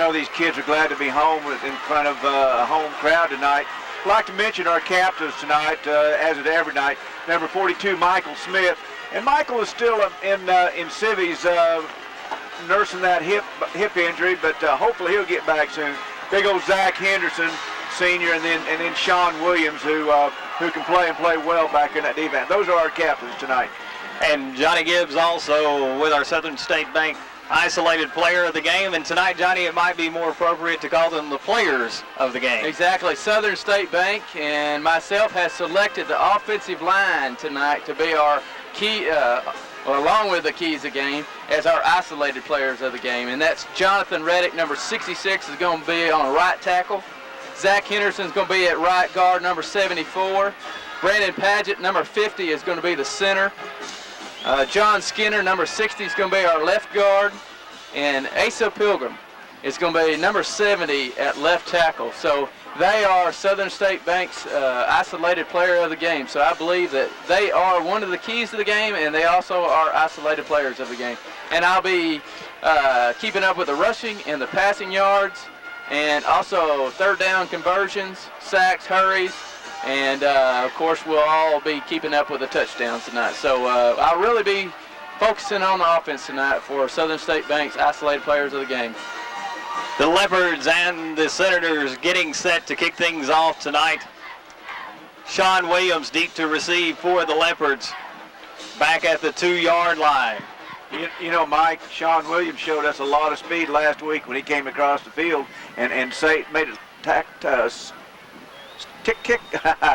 know these kids are glad to be home in front of a home crowd tonight. I'd like to mention our captains tonight, as at every night. Number 42, Michael Smith. And Michael is still in civies nursing that hip injury, but hopefully he'll get back soon. Big old Zach Henderson, senior, and then Sean Williams, who can play and play well back in that defense. Those are our captains tonight. And Johnny Gibbs also with our Southern State Bank isolated player of the game. And tonight, Johnny, it might be more appropriate to call them the players of the game. Exactly. Southern State Bank and myself has selected the offensive line tonight to be our key, along with the keys of the game, as our isolated players of the game. And that's Jonathan Reddick, number 66, is going to be on right tackle. Zach Henderson's going to be at right guard, number 74. Brandon Paget, number 50, is going to be the center. John Skinner, number 60, is going to be our left guard. And Asa Pilgrim is going to be number 70 at left tackle. So they are Southern State Bank's isolated player of the game. So I believe that they are one of the keys to the game, and they also are isolated players of the game. And I'll be keeping up with the rushing and the passing yards, and also third down conversions, sacks, hurries, and of course we'll all be keeping up with the touchdowns tonight. So I'll really be focusing on the offense tonight for Southern State Bank's isolated players of the game. The Leopards and the Senators getting set to kick things off tonight. Sean Williams deep to receive for the Leopards, back at the 2-yard line. You know, Mike, Sean Williams showed us a lot of speed last week when he came across the field and made a kick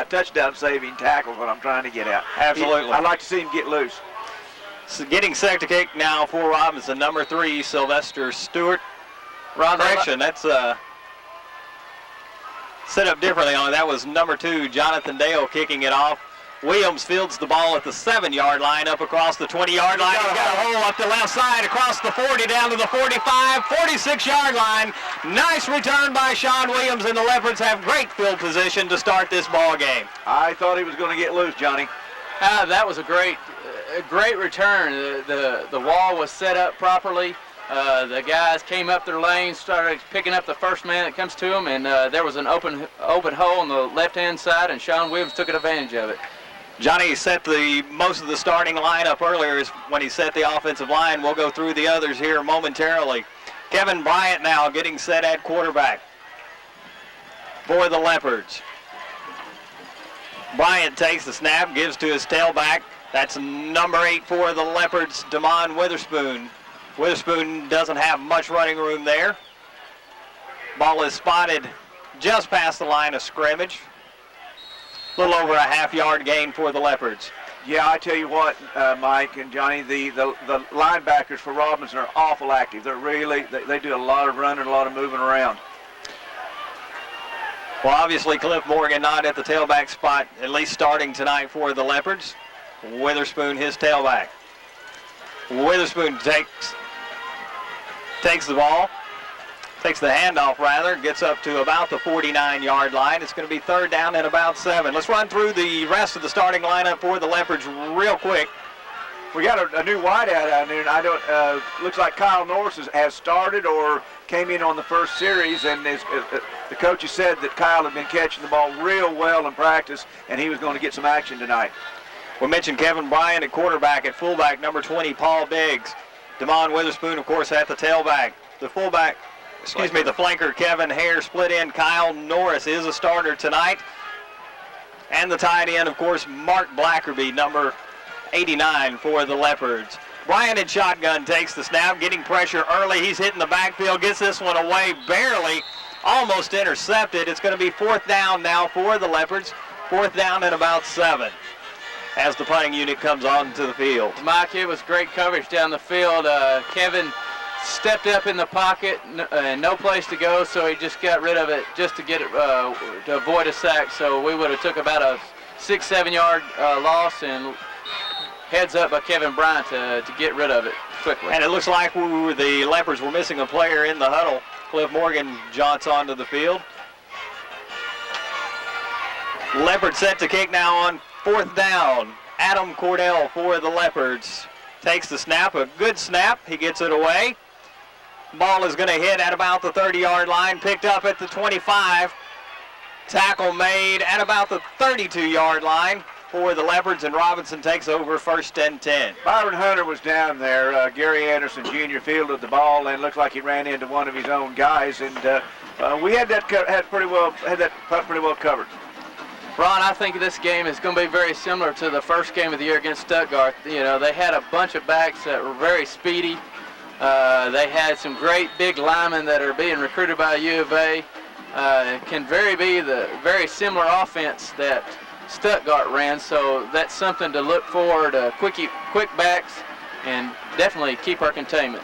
touchdown saving tackle, what I'm trying to get at. Absolutely. I'd like to see him get loose. So getting set to kick now for Robinson, number 3, Sylvester Stewart. Correction, that's set up differently on it. That was number 2, Jonathan Dale, kicking it off. Williams fields the ball at the 7-yard line, up across the 20-yard line. He's got a hole up the left side, across the 40, down to the 45, 46-yard line. Nice return by Sean Williams, and the Leopards have great field position to start this ball game. I thought he was going to get loose, Johnny. That was a great return. The wall was set up properly. The guys came up their lane, started picking up the first man that comes to them, and there was an open hole on the left-hand side, and Sean Williams took advantage of it. Johnny set most of the starting lineup earlier is when he set the offensive line. We'll go through the others here momentarily. Kevin Bryant now getting set at quarterback for the Leopards. Bryant takes the snap, gives to his tailback. That's number 8 for the Leopards, Damon Witherspoon. Witherspoon doesn't have much running room there. Ball is spotted just past the line of scrimmage. A little over a half-yard gain for the Leopards. Yeah, I tell you what, Mike and Johnny, the linebackers for Robinson are awful active. They're really, they do a lot of running, a lot of moving around. Well, obviously Cliff Morgan not at the tailback spot, at least starting tonight for the Leopards. Witherspoon, his tailback. Witherspoon takes the ball, takes the handoff rather, gets up to about the 49-yard line. It's going to be third down and about 7. Let's run through the rest of the starting lineup for the Leopards real quick. We got a new wideout out there, and I don't. Looks like Kyle Norris has started or came in on the first series, and the coaches said that Kyle had been catching the ball real well in practice, and he was going to get some action tonight. We mentioned Kevin Bryant at quarterback. At fullback, number 20, Paul Biggs. Damon Witherspoon, of course, at the tailback. The flanker, Kevin Hare, split end. Kyle Norris is a starter tonight. And the tight end, of course, Mark Blackerby, number 89 for the Leopards. Bryant in shotgun takes the snap, getting pressure early. He's hitting the backfield, gets this one away barely, almost intercepted. It's going to be fourth down now for the Leopards. Fourth down and about 7. As the punting unit comes onto the field. Mike, it was great coverage down the field. Kevin stepped up in the pocket, no place to go, so he just got rid of it just to get it to avoid a sack. So we would have took about a 6-7 yard loss, and heads up by Kevin Bryant to get rid of it quickly. And it looks like the Leopards were missing a player in the huddle. Cliff Morgan jaunts onto the field. Leopard set to kick now on fourth down. Adam Cordell for the Leopards takes the snap, a good snap. He gets it away. Ball is going to hit at about the 30-yard line, picked up at the 25. Tackle made at about the 32-yard line for the Leopards, and Robinson takes over 1st and 10. Byron Hunter was down there. Gary Anderson Jr. fielded the ball and looked like he ran into one of his own guys, and we had that putt pretty well covered. Ron, I think this game is going to be very similar to the first game of the year against Stuttgart. You know, they had a bunch of backs that were very speedy. They had some great big linemen that are being recruited by U of A. It can be the very similar offense that Stuttgart ran, so that's something to look forward to. Quick backs, and definitely keep our containment.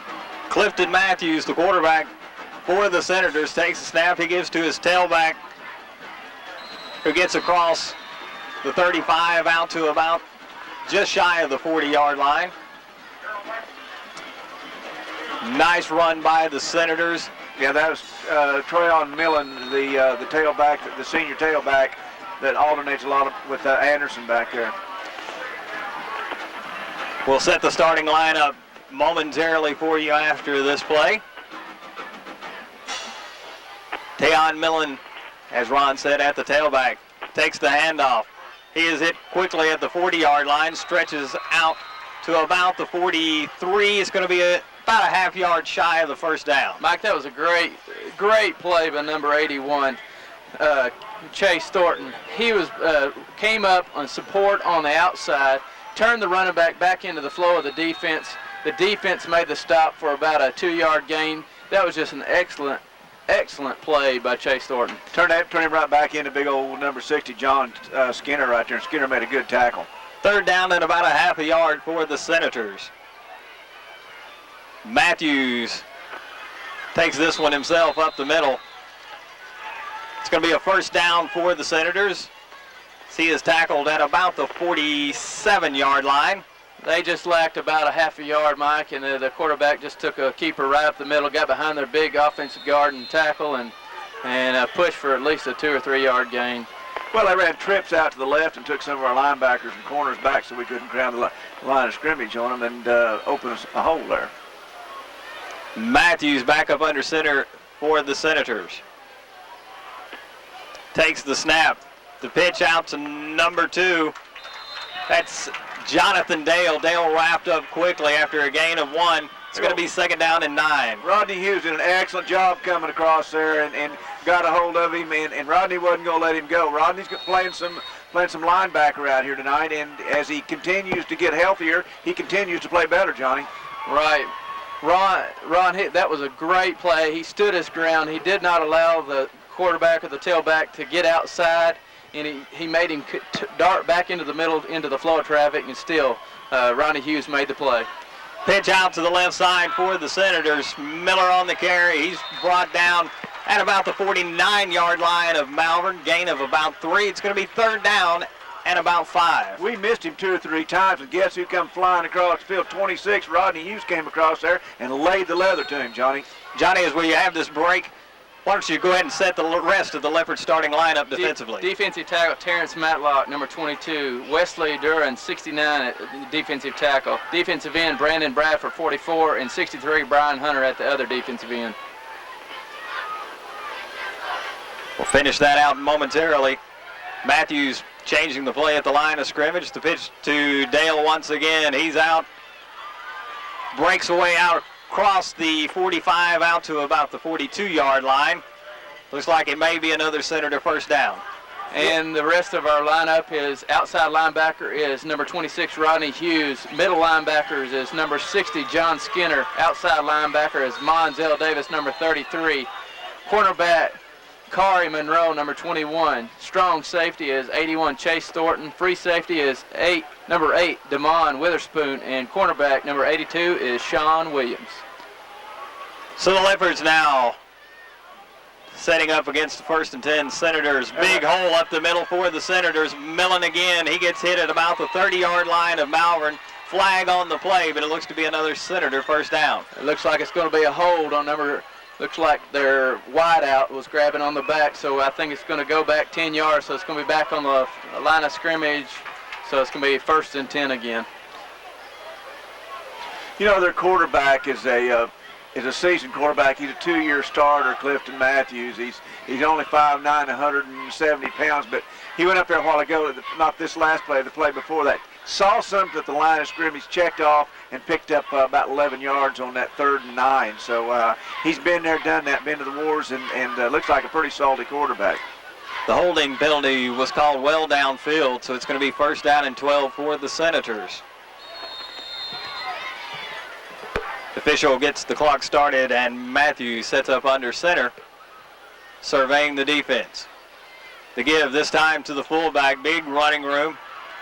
Clifton Matthews, the quarterback for the Senators, takes the snap. He gives to his tailback, who gets across the 35 out to about just shy of the 40-yard line. Nice run by the Senators. Yeah, that was Troyon Millen, the tailback, the senior tailback that alternates a lot with Anderson back there. We'll set the starting lineup momentarily for you after this play. Tayon Millen, as Ron said, at the tailback, takes the handoff. He is hit quickly at the 40-yard line, stretches out to about the 43. It's going to be about a half-yard shy of the first down. Mike, that was a great play by number 81, Chase Thornton. He came up on support on the outside, turned the running back into the flow of the defense. The defense made the stop for about a 2-yard gain. That was just an excellent play by Chase Thornton. Turn him right back into big old number 60, John Skinner right there. Skinner made a good tackle. 3rd down and about a half a yard for the Senators. Matthews takes this one himself up the middle. It's going to be a 1st down for the Senators. He is tackled at about the 47-yard line. They just lacked about a half a yard, Mike, and the quarterback just took a keeper right up the middle, got behind their big offensive guard and tackle, and pushed for at least a 2 or 3 yard gain. Well, they ran trips out to the left and took some of our linebackers and corners back so we couldn't crown the line of scrimmage on them and open a hole there. Matthews back up under center for the Senators. Takes the snap. The pitch out to number 2. That's Jonathan Dale. Dale wrapped up quickly after a gain of 1. It's going to be 2nd down and 9. Rodney Hughes did an excellent job coming across there and got a hold of him, and Rodney wasn't going to let him go. Rodney's playing some linebacker out here tonight, and as he continues to get healthier, he continues to play better, Johnny. Right. Ron hit. That was a great play. He stood his ground. He did not allow the quarterback or the tailback to get outside, and he made him dart back into the middle, into the flow of traffic, and still Ronnie Hughes made the play. Pitch out to the left side for the Senators. Miller on the carry. He's brought down at about the 49-yard line of Malvern. Gain of about 3. It's going to be 3rd down and about 5. We missed him 2 or 3 times, and guess who come flying across the field? 26, Rodney Hughes came across there and laid the leather to him, Johnny. Johnny, as we have this break, why don't you go ahead and set the rest of the Leopard starting lineup defensively? Defensive tackle, Terrence Matlock, number 22. Wesley Duran, 69 at defensive tackle. Defensive end, Brandon Bradford, 44, and 63, Brian Hunter at the other defensive end. We'll finish that out momentarily. Matthews changing the play at the line of scrimmage. The pitch to Dale once again. He's out. Breaks away out across the 45 out to about the 42-yard line. Looks like it may be another Senator 1st down. And the rest of our lineup is outside linebacker is number 26, Rodney Hughes. Middle linebackers is number 60, John Skinner. Outside linebacker is Monzel Davis, number 33. Cornerback, Kari Monroe, number 21. Strong safety is 81, Chase Thornton. Free safety is number 8, Damon Witherspoon. And cornerback, number 82, is Sean Williams. So the Leopards now setting up against the 1st and 10 Senators. Big hole up the middle for the Senators. Millen again. He gets hit at about the 30-yard line of Malvern. Flag on the play, but it looks to be another Senator 1st down. It looks like it's going to be a hold on looks like their wideout was grabbing on the back, so I think it's going to go back 10 yards, so it's going to be back on the line of scrimmage, so it's going to be 1st and 10 again. You know, their quarterback is a is a seasoned quarterback. He's a 2-year starter, Clifton Matthews. He's only 5'9", 170 pounds, but he went up there a while ago, not this last play, the play before that. Saw something at the line of scrimmage, checked off, and picked up about 11 yards on that 3rd and 9. So he's been there, done that, been to the wars, and looks like a pretty solid quarterback. The holding penalty was called well downfield, so it's going to be 1st down and 12 for the Senators. The official gets the clock started, and Matthews sets up under center, surveying the defense. The give this time to the fullback, big running room.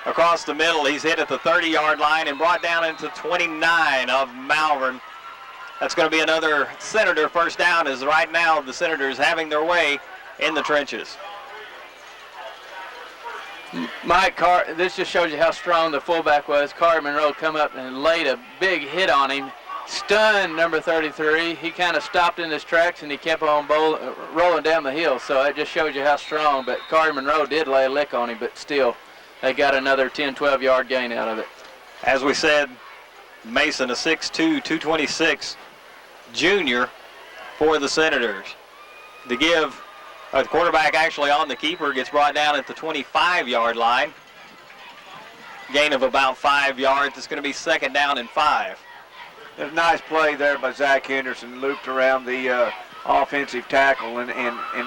Across the middle, he's hit at the 30-yard line and brought down into 29 of Malvern. That's going to be another Senator 1st down, as right now the Senators having their way in the trenches. Mike, this just shows you how strong the fullback was. Carter Monroe come up and laid a big hit on him, stunned number 33. He kind of stopped in his tracks and he kept on rolling down the hill. So it just shows you how strong. But Carter Monroe did lay a lick on him, but still, they got another 10, 12-yard gain out of it. As we said, Mason, a 6'2", 226 junior for the Senators. The give. The quarterback actually on the keeper gets brought down at the 25-yard line. Gain of about 5 yards. It's going to be 2nd down and 5. There's a nice play there by Zach Henderson. Looped around the offensive tackle and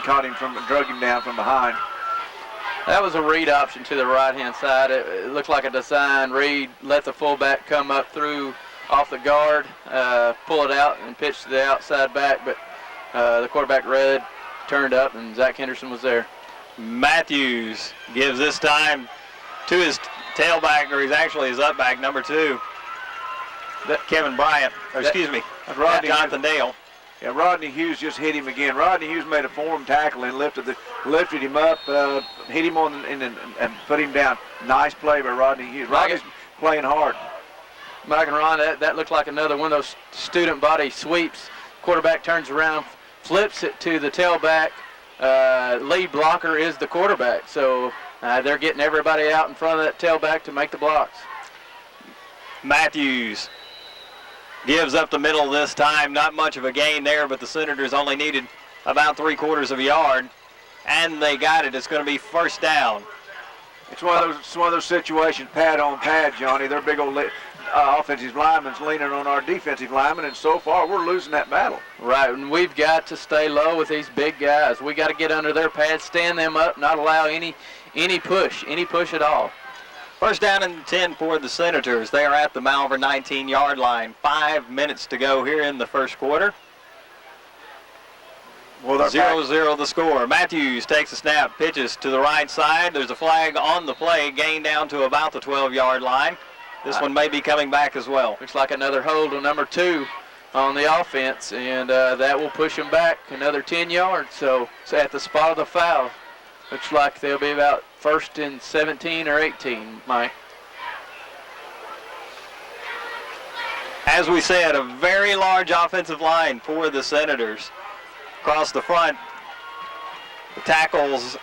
caught him drug him down from behind. That was a read option to the right-hand side. It looked like a design read. Let the fullback come up through off the guard, pull it out, and pitch to the outside back. But the quarterback read, turned up, and Zach Henderson was there. Matthews gives this time to his tailback, or he's actually his upback, number 2, Kevin Bryant, Jonathan Dale. Yeah, Rodney Hughes just hit him again. Rodney Hughes made a form tackle and lifted him up, hit him on and put him down. Nice play by Rodney Hughes. Rodney's playing hard. Mike and Ron, that looked like another one of those student body sweeps. Quarterback turns around, flips it to the tailback. Lead blocker is the quarterback, so they're getting everybody out in front of that tailback to make the blocks. Matthews gives up the middle this time. Not much of a gain there, but the Senators only needed about 3/4 of a yard, and they got it. It's going to be 1st down. It's one of those situations, pad on pad, Johnny. They're big old offensive linemen's leaning on our defensive linemen, and so far we're losing that battle. Right, and we've got to stay low with these big guys. We got to get under their pads, stand them up, not allow any push at all. 1st down and 10 for the Senators. They are at the Malvern 19-yard line. 5 minutes to go here in the 1st quarter. Well, 0-0 the score. Matthews takes a snap, pitches to the right side. There's a flag on the play, gain down to about the 12-yard line. This one may be coming back as well. Looks like another hold on number 2 on the offense, and that will push them back another 10 yards. So it's at the spot of the foul. Looks like they'll be about 1st and 17 or 18, Mike. As we said, a very large offensive line for the Senators. Across the front, the tackles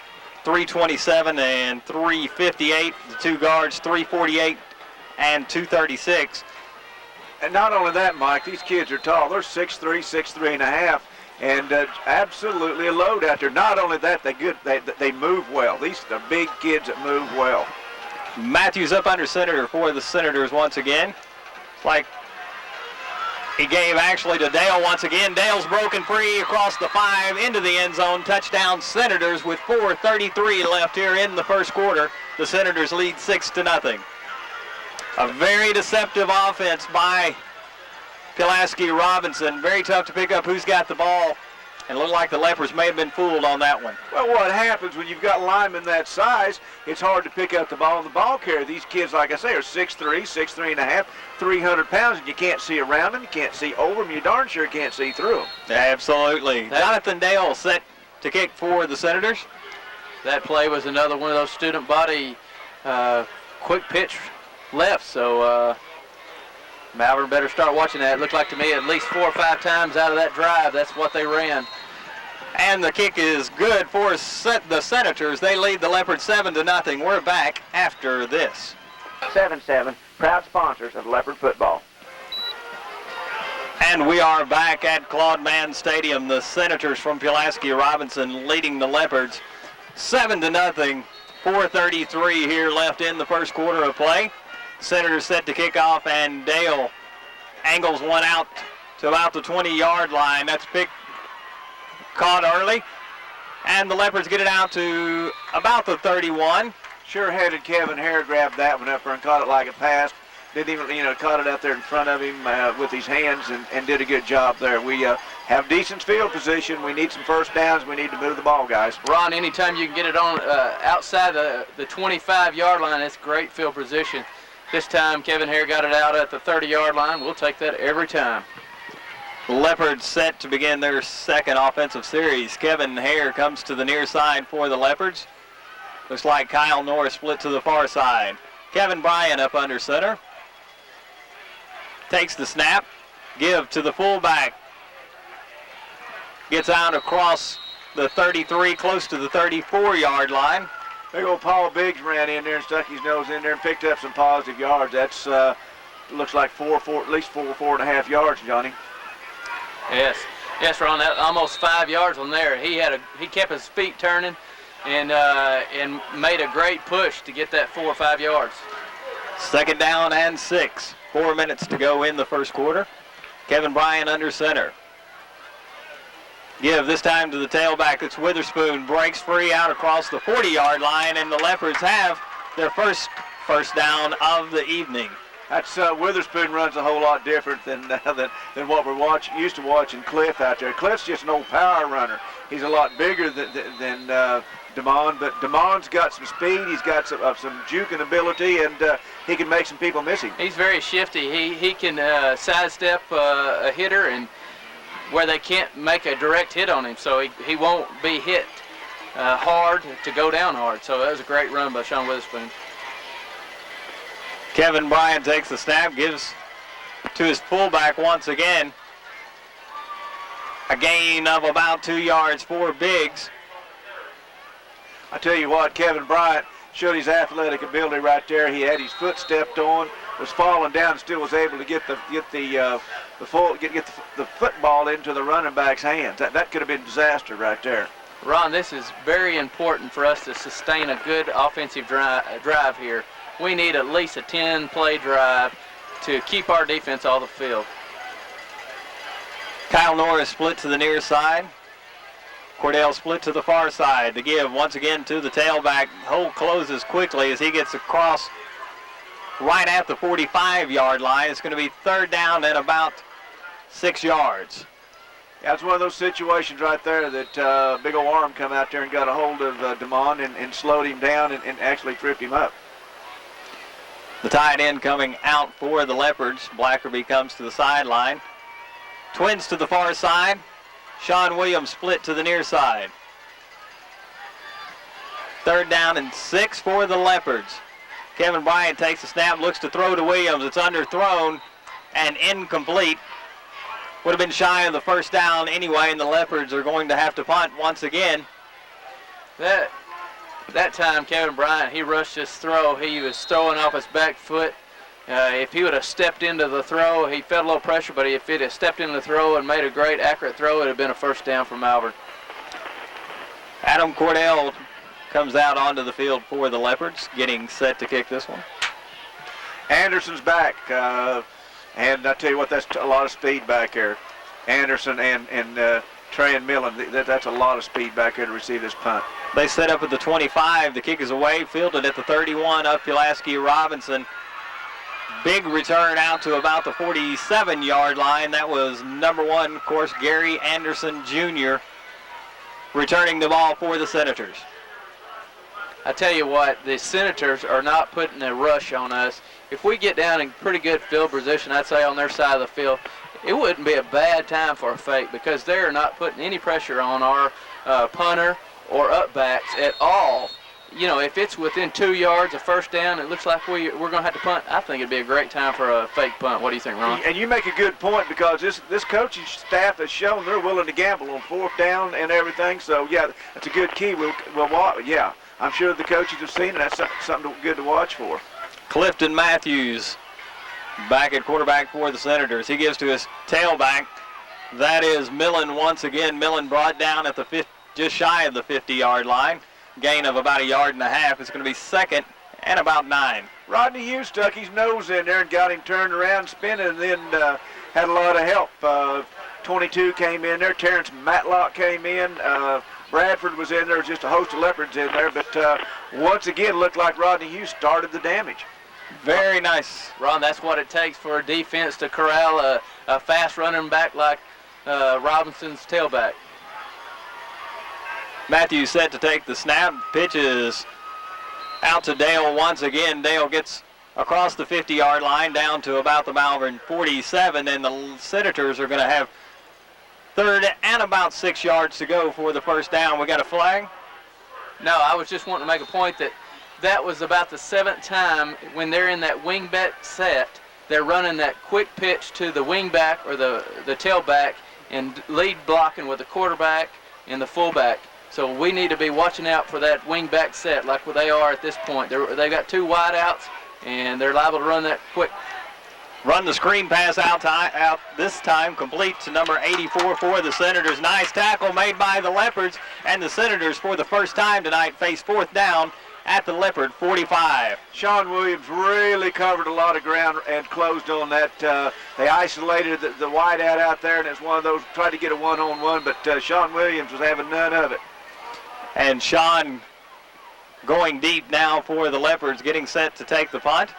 327 and 358. The 2 guards 348 and 236. And not only that, Mike, these kids are tall. They're 6'3", 6'3 and a half. And absolutely a load out there. Not only that, they move well. These are big kids that move well. Matthews up under center for the Senators once again. It's like he gave actually to Dale once again. Dale's broken free across the 5 into the end zone. Touchdown Senators with 4:33 left here in the 1st quarter. The Senators lead 6-0. A very deceptive offense by Pulaski Robinson. Very tough to pick up who's got the ball. And it looked like the Leopards may have been fooled on that one. Well, what happens when you've got linemen that size, it's hard to pick up the ball on the ball carrier. These kids, like I say, are 6'3", 6'3 and a half, 300 pounds, and you can't see around them, you can't see over them, you darn sure can't see through them. Absolutely. Jonathan Dale set to kick for the Senators. That play was another one of those student body quick pitch left, so Malvern better start watching that. It looked like to me at least 4 or 5 times out of that drive, that's what they ran. And the kick is good for the Senators. They lead the Leopards 7-0. We're back after this. 7-7, proud sponsors of Leopard football. And we are back at Claude Mann Stadium. The Senators from Pulaski Robinson leading the Leopards 7-0. 4:33 here left in the first quarter of play. Senators set to kick off, and Dale angles one out to about the 20-yard line. That's caught early, and the Leopards get it out to about the 31. Sure-headed Kevin Hare grabbed that one up there and caught it like it passed. Didn't even, caught it out there in front of him with his hands and did a good job there. We have decent field position. We need some first downs. We need to move the ball, guys. Ron, anytime you can get it on outside the 25-yard line, that's great field position. This time, Kevin Hare got it out at the 30-yard line. We'll take that every time. Leopards set to begin their second offensive series. Kevin Hare comes to the near side for the Leopards. Looks like Kyle Norris split to the far side. Kevin Bryan up under center. Takes the snap. Give to the fullback. Gets out across the 33, close to the 34-yard line. Big old Paul Biggs ran in there and stuck his nose in there and picked up some positive yards. That's looks like at least four and a half yards, Johnny. Yes, Ron. That almost 5 yards on there. He kept his feet turning and made a great push to get that 4 or 5 yards. Second down and 6. 4 minutes to go in the first quarter. Kevin Bryan under center. Give this time to the tailback. It's Witherspoon. Breaks free out across the 40-yard line, and the Leopards have their first down of the evening. That's Witherspoon runs a whole lot different than what we're used to watching Cliff out there. Cliff's just an old power runner. He's a lot bigger than DeMond, but DeMond's got some speed. He's got some juking ability, and he can make some people miss him. He's very shifty. He can sidestep a hitter and where they can't make a direct hit on him, so he won't be hit hard to go down hard. So that was a great run by Sean Witherspoon. Kevin Bryan takes the snap, gives to his fullback once again. A gain of about 2 yards for Biggs. I tell you what, Kevin Bryant showed his athletic ability right there. He had his foot stepped on, was falling down, and still was able to get the football into the running back's hands. That could have been disaster right there. Ron, this is very important for us to sustain a good offensive drive here. We need at least a 10-play drive to keep our defense off the field. Kyle Norris split to the near side. Cordell split to the far side. To give once again to the tailback. Hole closes quickly as he gets across right at the 45-yard line. It's going to be third down and about 6 yards. Yeah, it's one of those situations right there that big old arm come out there and got a hold of DeMond and slowed him down and actually tripped him up. The tight end coming out for the Leopards. Blackerby comes to the sideline. Twins to the far side. Sean Williams split to the near side. Third down and 6 for the Leopards. Kevin Bryan takes the snap, looks to throw to Williams. It's underthrown and incomplete. Would have been shy of the first down anyway, and the Leopards are going to have to punt once again. That time, Kevin Bryant, he rushed his throw. He was throwing off his back foot. If he would have stepped into the throw, he felt a little pressure, but if he'd have stepped into the throw and made a great, accurate throw, it would have been a first down for Malvern. Adam Cordell comes out onto the field for the Leopards, getting set to kick this one. Anderson's back, and I tell you what, that's a lot of speed back there. Anderson and Trey and Millen, that's a lot of speed back there to receive this punt. They set up at the 25. The kick is away, fielded at the 31 of Pulaski Robinson. Big return out to about the 47-yard line. That was number 1, of course, Gary Anderson Jr. returning the ball for the Senators. I tell you what, the Senators are not putting a rush on us. If we get down in pretty good field position, I'd say on their side of the field, it wouldn't be a bad time for a fake because they're not putting any pressure on our punter or upbacks at all. You know, if it's within 2 yards of first down, it looks like we're going to have to punt. I think it'd be a great time for a fake punt. What do you think, Ron? And you make a good point because this coaching staff has shown they're willing to gamble on fourth down and everything. So, yeah, that's a good key. We'll watch. Yeah, I'm sure the coaches have seen it. That's something good to watch for. Clifton Matthews back at quarterback for the Senators. He gives to his tailback. That is Millen once again. Millen brought down at the just shy of the 50-yard line. Gain of about 1.5 yards. It's going to be second and about 9. Rodney Hughes stuck his nose in there and got him turned around, spinning, and then had a lot of help. 22 came in there. Terrence Matlock came in. Bradford was in there. Just a host of Leopards in there. But once again, looked like Rodney Hughes started the damage. Very nice. Ron, that's what it takes for a defense to corral a fast running back like Robinson's tailback. Matthews set to take the snap. Pitches out to Dale once again. Dale gets across the 50-yard line down to about the Malvern 47, and the Senators are going to have third and about 6 yards to go for the first down. We got a flag? No, I was just wanting to make a point that was about the 7th time when they're in that wingback set, they're running that quick pitch to the wingback or the tailback and lead blocking with the quarterback and the fullback. So we need to be watching out for that wingback set like they are at this point. They've got 2 wideouts, and they're liable to run that quick. Run the screen pass out this time, complete to number 84 for the Senators. Nice tackle made by the Leopards, and the Senators for the first time tonight face fourth down at the Leopard 45. Sean Williams really covered a lot of ground and closed on that. They isolated the wideout out there, and it's one of those, tried to get a one-on-one, but Sean Williams was having none of it. And Sean going deep now for the Leopards, getting set to take the punt.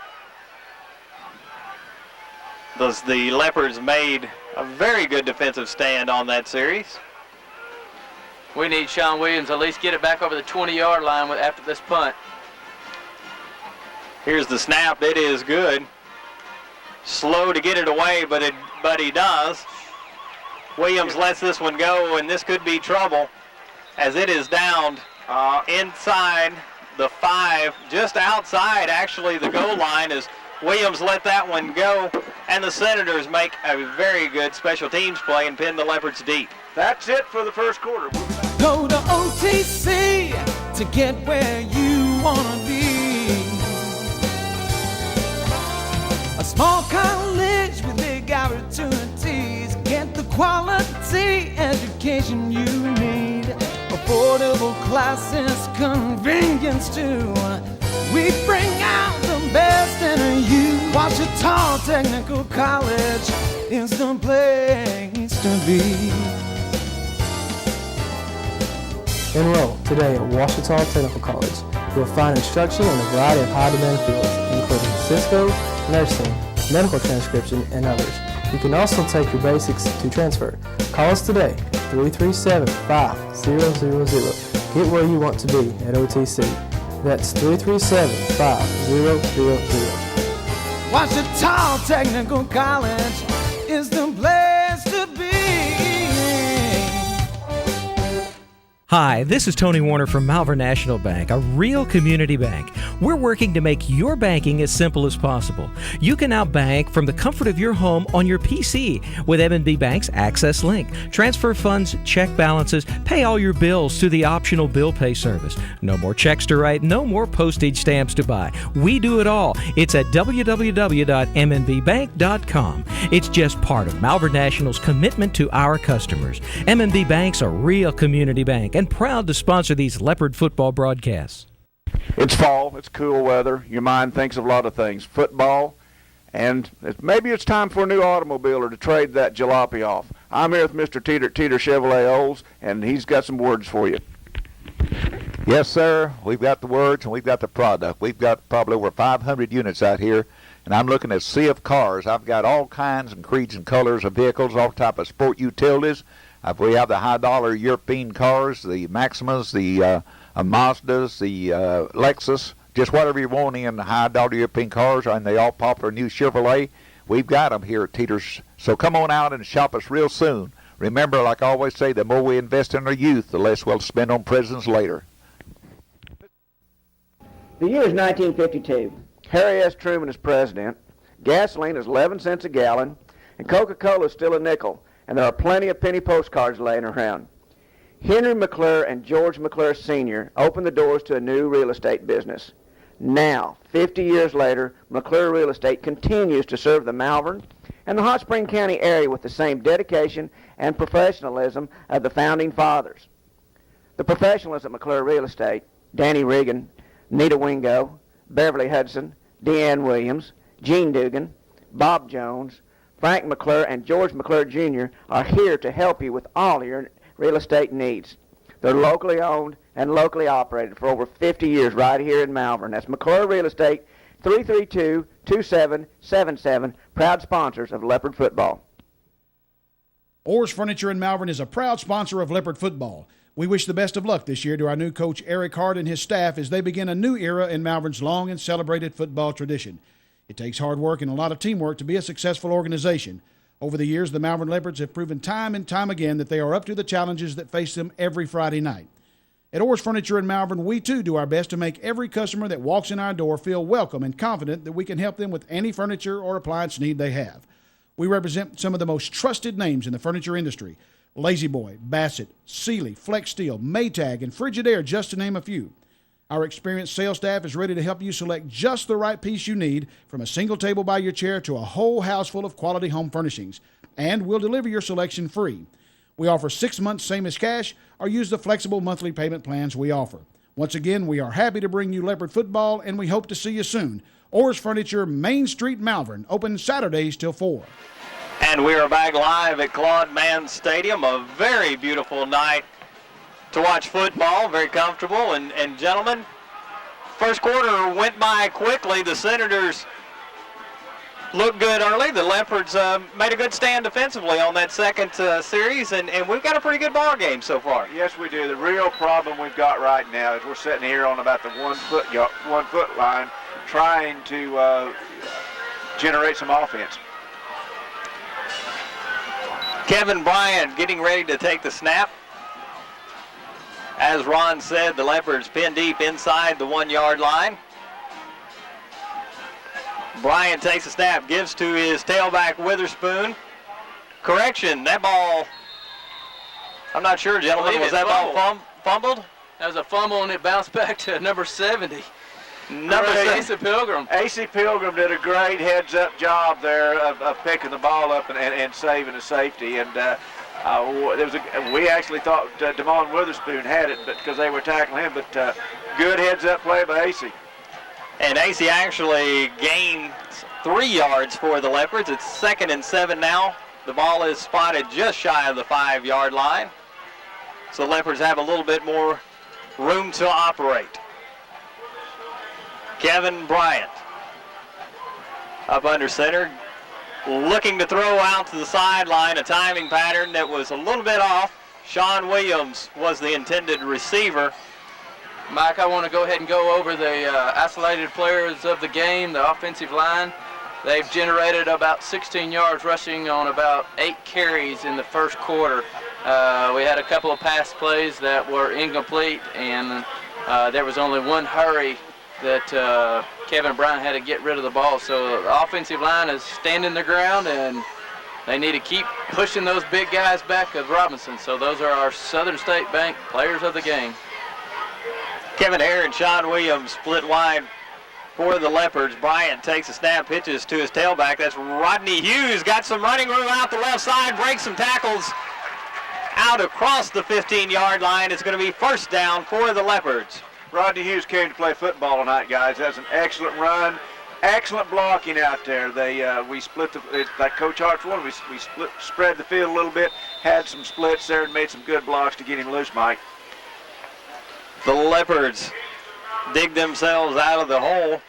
The Leopards made a very good defensive stand on that series. We need Sean Williams at least get it back over the 20-yard line after this punt. Here's the snap. It is good. Slow to get it away, but he does. Williams lets this one go, and this could be trouble as it is downed inside the 5, just outside actually the goal line as Williams let that one go, and the Senators make a very good special teams play and pin the Leopards deep. That's it for the first quarter. Go to OTC to get where you want to be. A small college with big opportunities. Get the quality education you need. Affordable classes, convenience too. We bring out the best in you. Washita Technical College is the place to be. Enroll today at Washita Technical College. You'll find instruction in a variety of high-demand fields, including Cisco, nursing, medical transcription, and others. You can also take your basics to transfer. Call us today, 337-5000. Get where you want to be at OTC. That's 337-5000. Washita Technical College is the place to be. Hi, this is Tony Warner from Malvern National Bank, a real community bank. We're working to make your banking as simple as possible. You can now bank from the comfort of your home on your PC with M&B Bank's Access Link. Transfer funds, check balances, pay all your bills through the optional bill pay service. No more checks to write, no more postage stamps to buy. We do it all. It's at www.mnbbank.com. It's just part of Malvern National's commitment to our customers. M&B Bank's a real community bank and proud to sponsor these Leopard football broadcasts. It's fall. It's cool weather. Your mind thinks of a lot of things. Football, and maybe it's time for a new automobile or to trade that jalopy off. I'm here with Mr. Teeter Chevrolet Olds, and he's got some words for you. Yes, sir. We've got the words and we've got the product. We've got probably over 500 units out here, and I'm looking at a sea of cars. I've got all kinds and creeds and colors of vehicles, all type of sport utilities. We have the high-dollar European cars, the Maximas, the Mazdas, the Lexus, just whatever you want in the high-dollar European cars, and the all-popular new Chevrolet. We've got them here at Teeter's. So come on out and shop us real soon. Remember, like I always say, the more we invest in our youth, the less we'll spend on presents later. The year is 1952. Harry S. Truman is president. Gasoline is 11 cents a gallon, and Coca-Cola is still a nickel. And there are plenty of penny postcards laying around. Henry McClure and George McClure Sr. opened the doors to a new real estate business. Now, 50 years later, McClure Real Estate continues to serve the Malvern and the Hot Spring County area with the same dedication and professionalism of the founding fathers. The professionals at McClure Real Estate, Danny Regan, Nita Wingo, Beverly Hudson, Deanne Williams, Gene Dugan, Bob Jones, Frank McClure, and George McClure Jr. are here to help you with all your real estate needs. They're locally owned and locally operated for over 50 years right here in Malvern. That's McClure Real Estate, 332-2777, proud sponsors of Leopard football. Orr's Furniture in Malvern is a proud sponsor of Leopard football. We wish the best of luck this year to our new coach Eric Hart and his staff as they begin a new era in Malvern's long and celebrated football tradition. It takes hard work and a lot of teamwork to be a successful organization. Over the years, the Malvern Leopards have proven time and time again that they are up to the challenges that face them every Friday night. At Orr's Furniture in Malvern, we too do our best to make every customer that walks in our door feel welcome and confident that we can help them with any furniture or appliance need they have. We represent some of the most trusted names in the furniture industry: Lazy Boy, Bassett, Sealy, Flex Steel, Maytag, and Frigidaire, just to name a few. Our experienced sales staff is ready to help you select just the right piece you need, from a single table by your chair to a whole house full of quality home furnishings. And we'll deliver your selection free. We offer 6 months same as cash, or use the flexible monthly payment plans we offer. Once again, we are happy to bring you Leopard football, and we hope to see you soon. Orr's Furniture, Main Street, Malvern, open Saturdays till 4. And we are back live at Claude Mann Stadium. A very beautiful night to watch football, very comfortable. And gentlemen, first quarter went by quickly. The Senators looked good early. The Leopards made a good stand defensively on that second series, and we've got a pretty good ball game so far. Yes, we do. The real problem we've got right now is we're sitting here on about the 1 foot line trying to generate some offense. Kevin Bryant getting ready to take the snap. As Ron said, the Leopards pin deep inside the 1 yard line. Bryant takes a snap, gives to his tailback Witherspoon. Correction, that ball, I'm not sure, gentlemen, was that ball fumbled? That was a fumble, and it bounced back to number 70. AC Pilgrim. AC Pilgrim did a great heads-up job there of picking the ball up and saving a safety. And we actually thought Damon Witherspoon had it, but because they were tackling him. But good heads-up play by AC. And AC actually gained 3 yards for the Leopards. It's 2nd and 7 now. The ball is spotted just shy of the 5 yard line. So the Leopards have a little bit more room to operate. Kevin Bryant up under center, looking to throw out to the sideline, a timing pattern that was a little bit off. Sean Williams was the intended receiver. Mike, I want to go ahead and go over the isolated players of the game, the offensive line. They've generated about 16 yards rushing on about 8 carries in the first quarter. We had a couple of pass plays that were incomplete, and there was only one hurry that Kevin Bryant had to get rid of the ball. So the offensive line is standing their ground, and they need to keep pushing those big guys back of Robinson. So those are our Southern State Bank players of the game. Kevin Hare and Sean Williams split wide for the Leopards. Bryant takes a snap, pitches to his tailback. That's Rodney Hughes. Got some running room out the left side, breaks some tackles out across the 15-yard line. It's going to be first down for the Leopards. Rodney Hughes came to play football tonight, guys. That's an excellent run, excellent blocking out there. We split like Coach Hart's one. We spread the field a little bit, had some splits there, and made some good blocks to get him loose, Mike. The Leopards dig themselves out of the hole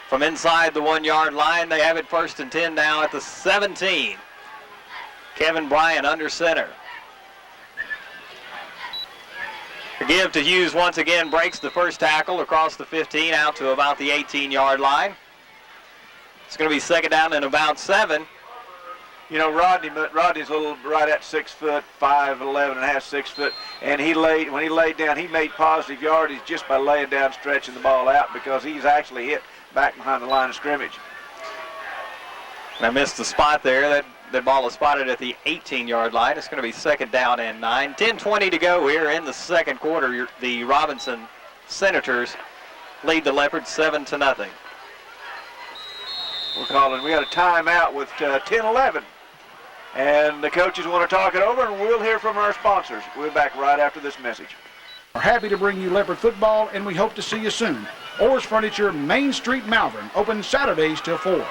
from inside the 1 yard line. They have it 1st and 10 now at the 17. Kevin Bryant under center. The give to Hughes once again breaks the first tackle across the 15 out to about the 18-yard line. It's going to be 2nd down and about 7. You know, Rodney's a little right at 6 foot, 5'11" and a half, 6 foot, and when he laid down, he made positive yardage just by laying down, stretching the ball out, because he's actually hit back behind the line of scrimmage. And I missed the spot there. That ball is spotted at the 18-yard line. It's going to be 2nd down and 9. 10:20 to go here in the second quarter. The Robinson Senators lead the Leopards 7-0. We got a timeout with 10-11. And the coaches want to talk it over, and we'll hear from our sponsors. We'll be back right after this message. We're happy to bring you Leopard football, and we hope to see you soon. Orr's Furniture, Main Street, Malvern, open Saturdays till 4.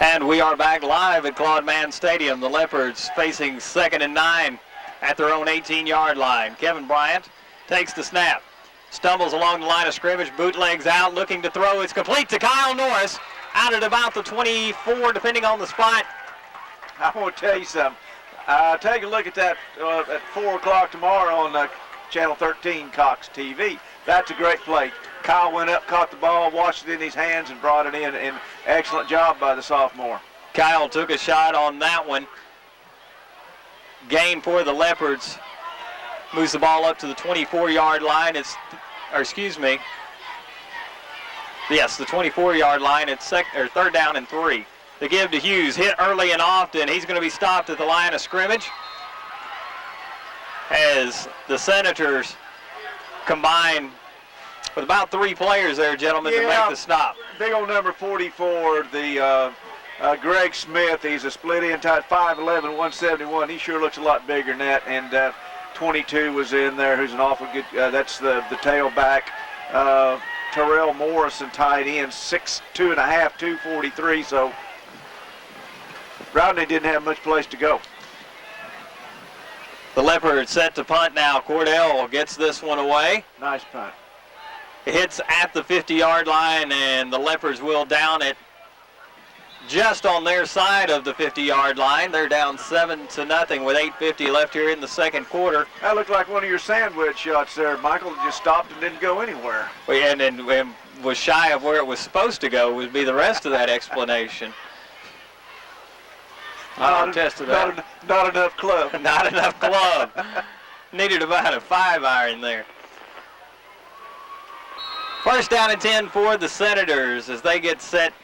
And we are back live at Claude Mann Stadium. The Leopards facing 2nd and 9 at their own 18-yard line. Kevin Bryant takes the snap, stumbles along the line of scrimmage, bootlegs out, looking to throw. It's complete to Kyle Norris, out at about the 24, depending on the spot. I want to tell you something. Take a look at that at 4 o'clock tomorrow on Channel 13 Cox TV. That's a great play. Kyle went up, caught the ball, watched it in his hands, and brought it in. And excellent job by the sophomore. Kyle took a shot on that one. Gain for the Leopards. Moves the ball up to the 24-yard line. Yes, the 24-yard line. It's 3rd down and 3. The give to Hughes, hit early and often. He's going to be stopped at the line of scrimmage as the Senators combine with about 3 players there, gentlemen, to make the stop. Big old number 44, the Greg Smith. He's a split-in tight, 5'11", 171. He sure looks a lot bigger than that. And 22 was in there, who's an awful good. That's the tailback. Terrell Morrison, tight end, 6'2.5", 243. So Rodney didn't have much place to go. The Leopards set to punt now. Cordell gets this one away. Nice punt. It hits at the 50-yard line, and the Leopards will down it just on their side of the 50-yard line. They're down 7-0 with 8:50 left here in the second quarter. That looked like one of your sandwich shots there, Michael. It just stopped and didn't go anywhere. And was shy of where it was supposed to go would be the rest of that explanation. I'll test that. Not enough club. Not enough club. Needed about a 5-iron there. 1st down and 10 for the Senators as they get set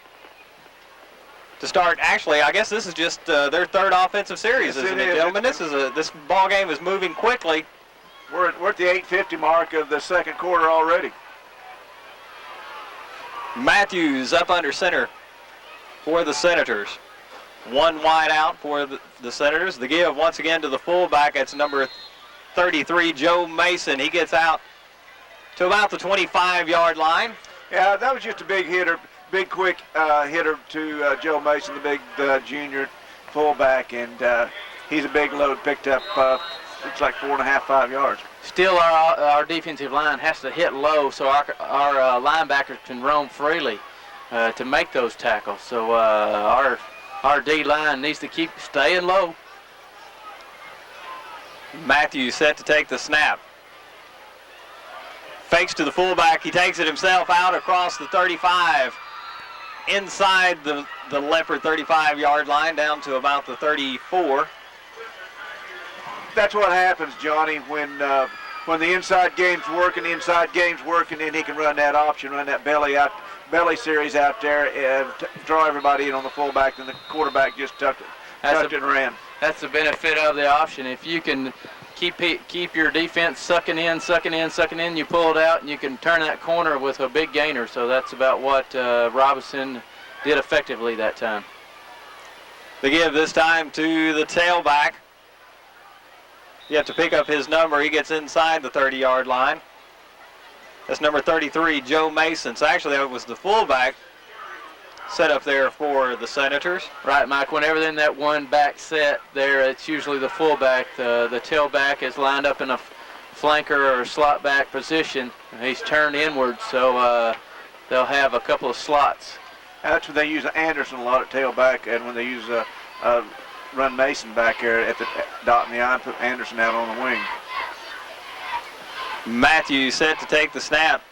to start. Actually, I guess this is just their 3rd offensive series, isn't it, gentlemen? This ball game is moving quickly. We're at the 8:50 mark of the second quarter already. Matthews up under center for the Senators. 1 wide out for the Senators. The give once again to the fullback. That's number 33, Joe Mason. He gets out to about the 25-yard line. Yeah, that was just a big hitter, big quick hitter to Joe Mason, the big junior fullback, and he's a big load. Picked up looks like 4.5, 5 yards. Still, our defensive line has to hit low so our linebackers can roam freely to make those tackles. So our D-line needs to keep staying low. Matthews set to take the snap. Fakes to the fullback. He takes it himself out across the 35. Inside the Leopard 35-yard line down to about the 34. That's what happens, Johnny, when the inside game's working, then he can run that option, run that belly series out there, draw everybody in on the fullback, and the quarterback just tucked it and ran. That's the benefit of the option. If you can keep your defense sucking in, you pull it out, and you can turn that corner with a big gainer. So that's about what Robinson did effectively that time. They give this time to the tailback. You have to pick up his number. He gets inside the 30-yard line. That's number 33, Joe Mason. So actually that was the fullback set up there for the Senators. Right, Mike. Whenever they're in that one back set there, it's usually the fullback. The tailback is lined up in a flanker or slot back position. He's turned inward, so they'll have a couple of slots. That's when they use Anderson a lot at tailback, and when they use run Mason back there at the dot in the eye and put Anderson out on the wing. Matthews set to take the snap.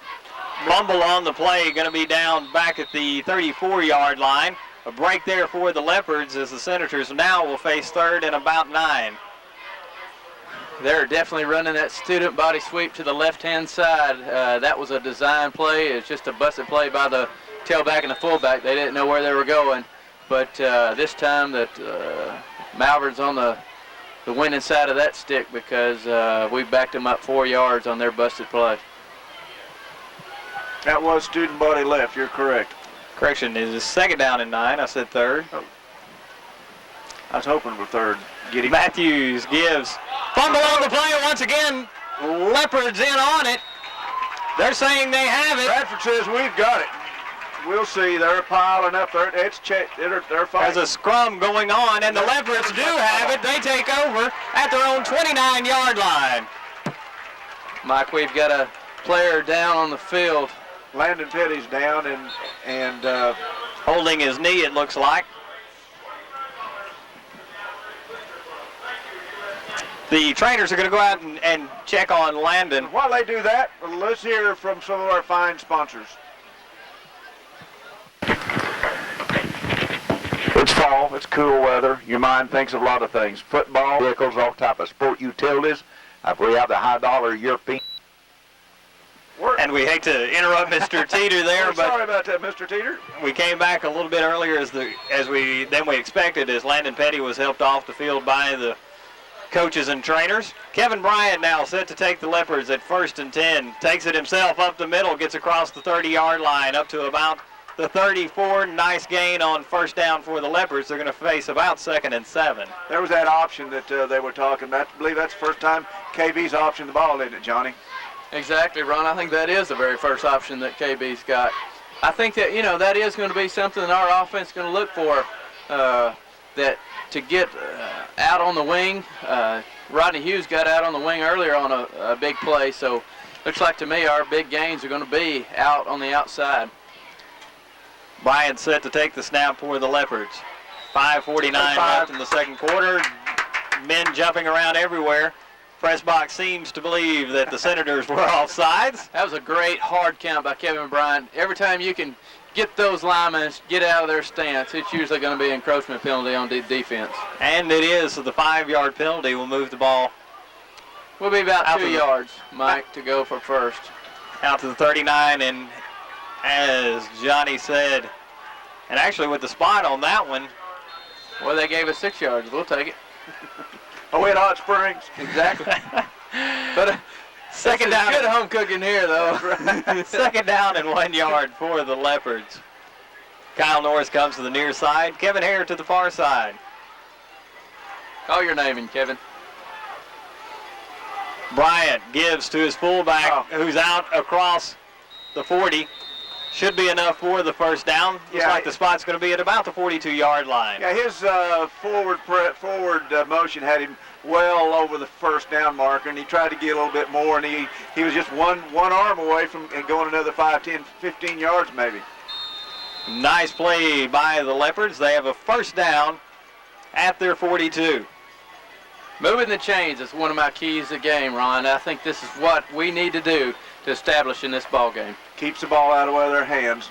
Rumble on the play, going to be down back at the 34-yard line. A break there for the Leopards as the Senators now will face 3rd and about 9. They're definitely running that student body sweep to the left-hand side. That was a design play. It's just a busted play by the tailback and the fullback. They didn't know where they were going. But this time that Malvern's on the winning side of that stick because we backed them up 4 yards on their busted play. That was student body left. You're correct. Correction, is second down and 9. I said third. Oh. I was hoping for third. Get him. Matthews gives. Fumble on the play once again. Leopards in on it. They're saying they have it. Bradford says we've got it. We'll see. They're piling up. They're There's fighting. a scrum going on, and the Leopards do have it. They take over at their own 29-yard line. Mike, we've got a player down on the field. Landon Petty's down and Holding his knee, it looks like. The trainers are going to go out and check on Landon. while they do that, let's hear from some of our fine sponsors. It's fall. It's cool weather. Your mind thinks of a lot of things. Football, vehicles, all type of sport utilities. We have the high-dollar European. And we hate to interrupt Mr. Teeter there, but sorry about that, Mr. Teeter. we came back a little bit earlier as we expected, as Landon Petty was helped off the field by the coaches and trainers. Kevin Bryant now set to take the Leopards at 1st and 10. Takes it himself up the middle, gets across the 30-yard line up to about the 34. Nice gain on first down for the Leopards. They're going to face about 2nd and 7. There was that option that they were talking about. I believe that's the first time KB's optioned the ball, isn't it, Johnny? Exactly, Ron. I think that is the very first option that KB's got. I think that, that is going to be something that our offense is going to look for, that to get out on the wing. Rodney Hughes got out on the wing earlier on a big play, so looks like to me our big gains are going to be out on the outside. Bryant set to take the snap for the Leopards. 5:49 left in the second quarter. Men jumping around everywhere. Press box seems to believe that the Senators were offsides. That was a great hard count by Kevin Bryant. Every time you can get those linemen, get out of their stance, it's usually going to be an encroachment penalty on defense. And it is, so the 5-yard penalty will move the ball. We'll be about 2 yards, Mike, to go for first. Out to the 39, and as Johnny said, and actually with the spot on that one. Well, they gave us 6 yards. We'll take it. We at Hot Springs. Exactly. But second down. Good home cooking here, though. Second down and 1 yard for the Leopards. Kyle Norris comes to the near side. Kevin Hare to the far side. Call your name in, Kevin. Bryant gives to his fullback, who's out across the 40. Should be enough for the first down. Looks like the spot's going to be at about the 42-yard line. Yeah, his forward motion had him well over the first down marker, and he tried to get a little bit more, and he was just one arm away from going another 5, 10, 15 yards maybe. Nice play by the Leopards. They have a first down at their 42. Moving the chains is one of my keys to the game, Ron. I think this is what we need to do to establish in this ball game. Keeps the ball out of their hands.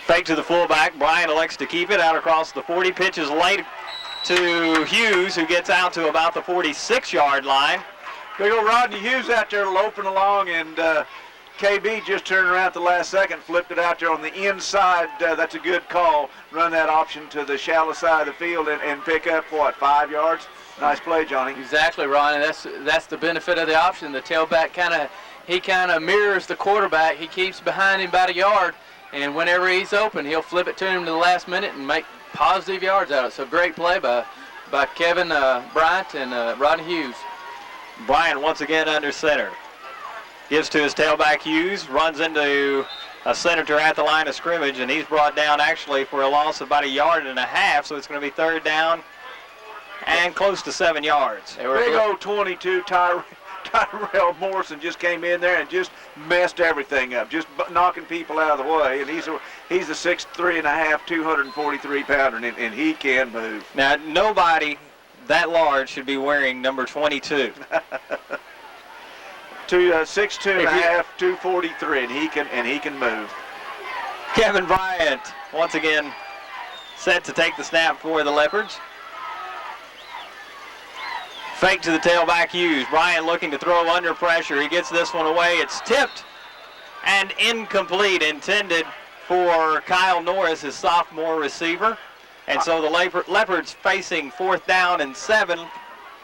Fake to the fullback. Bryant elects to keep it out across the 40. Pitches late to Hughes, who gets out to about the 46-yard line. Big old Rodney Hughes out there loping along, and KB just turned around at the last second, flipped it out there on the inside. That's a good call. Run that option to the shallow side of the field and pick up, 5 yards? Nice play, Johnny. Exactly, Ron, and that's the benefit of the option. The tailback kind of mirrors the quarterback. He keeps behind him about a yard, and whenever he's open, he'll flip it to him to the last minute and make positive yards out of it. So great play by Kevin Bryant and Rodney Hughes. Bryant once again under center. Gives to his tailback Hughes, runs into a Senator at the line of scrimmage, and he's brought down actually for a loss of about 1.5 yards, so it's going to be third down and close to 7 yards. Big old 22 Tyrell Morrison just came in there and just messed everything up, just knocking people out of the way. And he's a 6'3.5", 243-pounder, and he can move. Now, nobody that large should be wearing number 22. 6'2.5", 243, and he can move. Kevin Bryant once again set to take the snap for the Leopards. Fake to the tailback Hughes. Bryant looking to throw under pressure. He gets this one away. It's tipped and incomplete, intended for Kyle Norris, his sophomore receiver. And so the Leopards facing 4th down and 7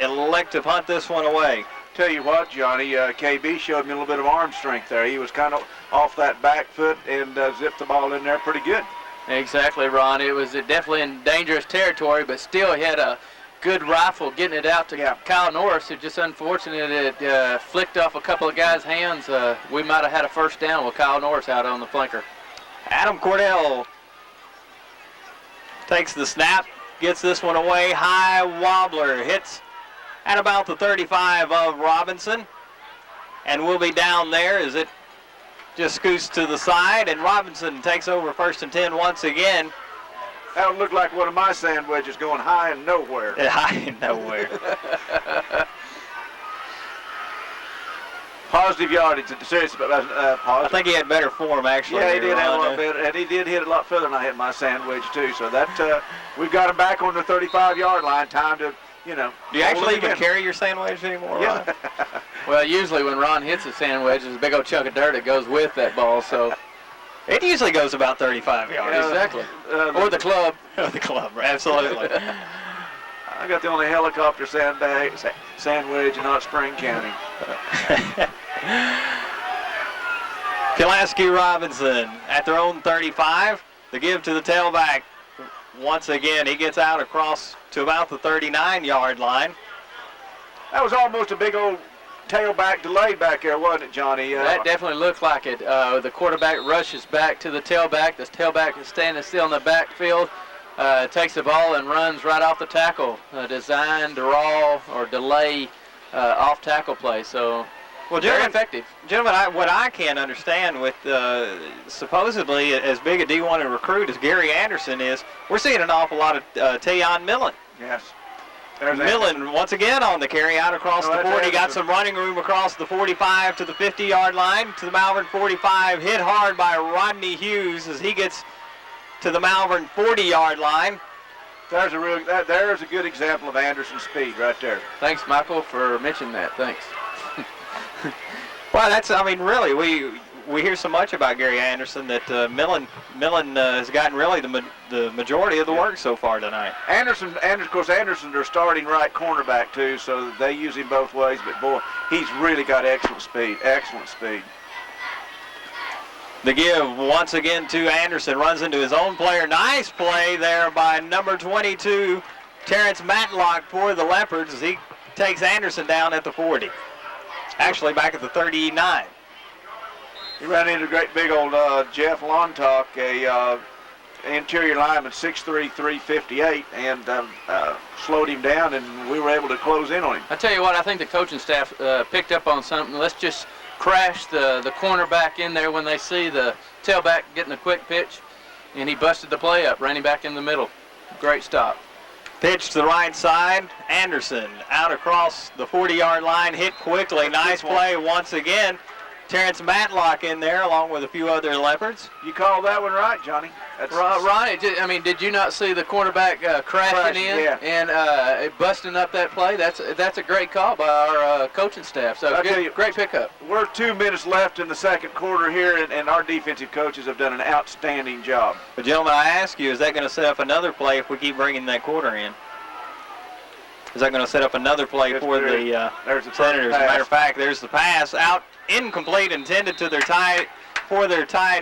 elect to punt this one away. Tell you what, Johnny, KB showed me a little bit of arm strength there. He was kind of off that back foot and zipped the ball in there pretty good. Exactly, Ron. It was definitely in dangerous territory, but still he had a good rifle getting it out to Kyle Norris. It's just unfortunate it flicked off a couple of guys' hands. We might have had a first down with Kyle Norris out on the flanker. Adam Cordell takes the snap, gets this one away. High wobbler, hits at about the 35 of Robinson, and we'll be down there as it just scoots to the side, and Robinson takes over 1st and 10 once again. That would look like one of my sand wedges going high and nowhere. High and nowhere. Positive yardage. Seriously, positive. I think he had better form, actually. Yeah, he did have a lot better, and he did hit a lot further than I hit my sand wedge, too. So that we've got him back on the 35-yard line. Time to, you know. Do you actually even carry your sand wedge anymore, Yeah. Ron? Well, usually when Ron hits a sand wedge, there's a big old chunk of dirt that goes with that ball, so. It usually goes about 35 yards. Exactly. Or the club. The club, absolutely. I got the only helicopter sand wedge in Hot Spring County. Pulaski Robinson at their own 35. The give to the tailback. Once again, he gets out across to about the 39-yard line. That was almost a big old tailback delay back there, wasn't it, Johnny? That definitely looked like it. The quarterback rushes back to the tailback. The tailback is standing still in the backfield. Takes the ball and runs right off the tackle. Designed to draw or delay off tackle play. So, well, very effective. Gentlemen, what I can't understand with supposedly as big a D1 recruit as Gary Anderson is, we're seeing an awful lot of Tayon Millen. Yes. Millen once again on the carry out across the 40. Got some running room across the 45 to the 50-yard line to the Malvern 45. Hit hard by Rodney Hughes as he gets to the Malvern 40-yard line. There's a good example of Anderson's speed right there. Thanks, Michael, for mentioning that. Thanks. Well, really, we hear so much about Gary Anderson that Millen has gotten really the majority of the work so far tonight. Anderson's their starting right cornerback too, so they use him both ways. But boy, he's really got excellent speed. The give once again to Anderson, runs into his own player. Nice play there by number 22, Terrence Matlock for the Leopards as he takes Anderson down at the 40. Actually back at the 39. He ran into a great big old Jeff Lontock, a interior lineman, 6'3", 358, and slowed him down, and we were able to close in on him. I tell you what, I think the coaching staff picked up on something. Let's just crash the cornerback in there when they see the tailback getting a quick pitch, and he busted the play up, ran him back in the middle. Great stop. Pitch to the right side. Anderson out across the 40-yard line, hit quickly. Nice play once again. Terrence Matlock in there along with a few other Leopards. You called that one right, Johnny. Ron, did you not see the cornerback crashing in and busting up that play? That's a great call by our coaching staff. So great pickup. We're 2 minutes left in the second quarter here, and our defensive coaches have done an outstanding job. But gentlemen, I ask you, is that going to set up another play if we keep bringing that quarter in? Is that going to set up another play for the Senators? As a matter of fact, there's the pass out, incomplete, intended to their tight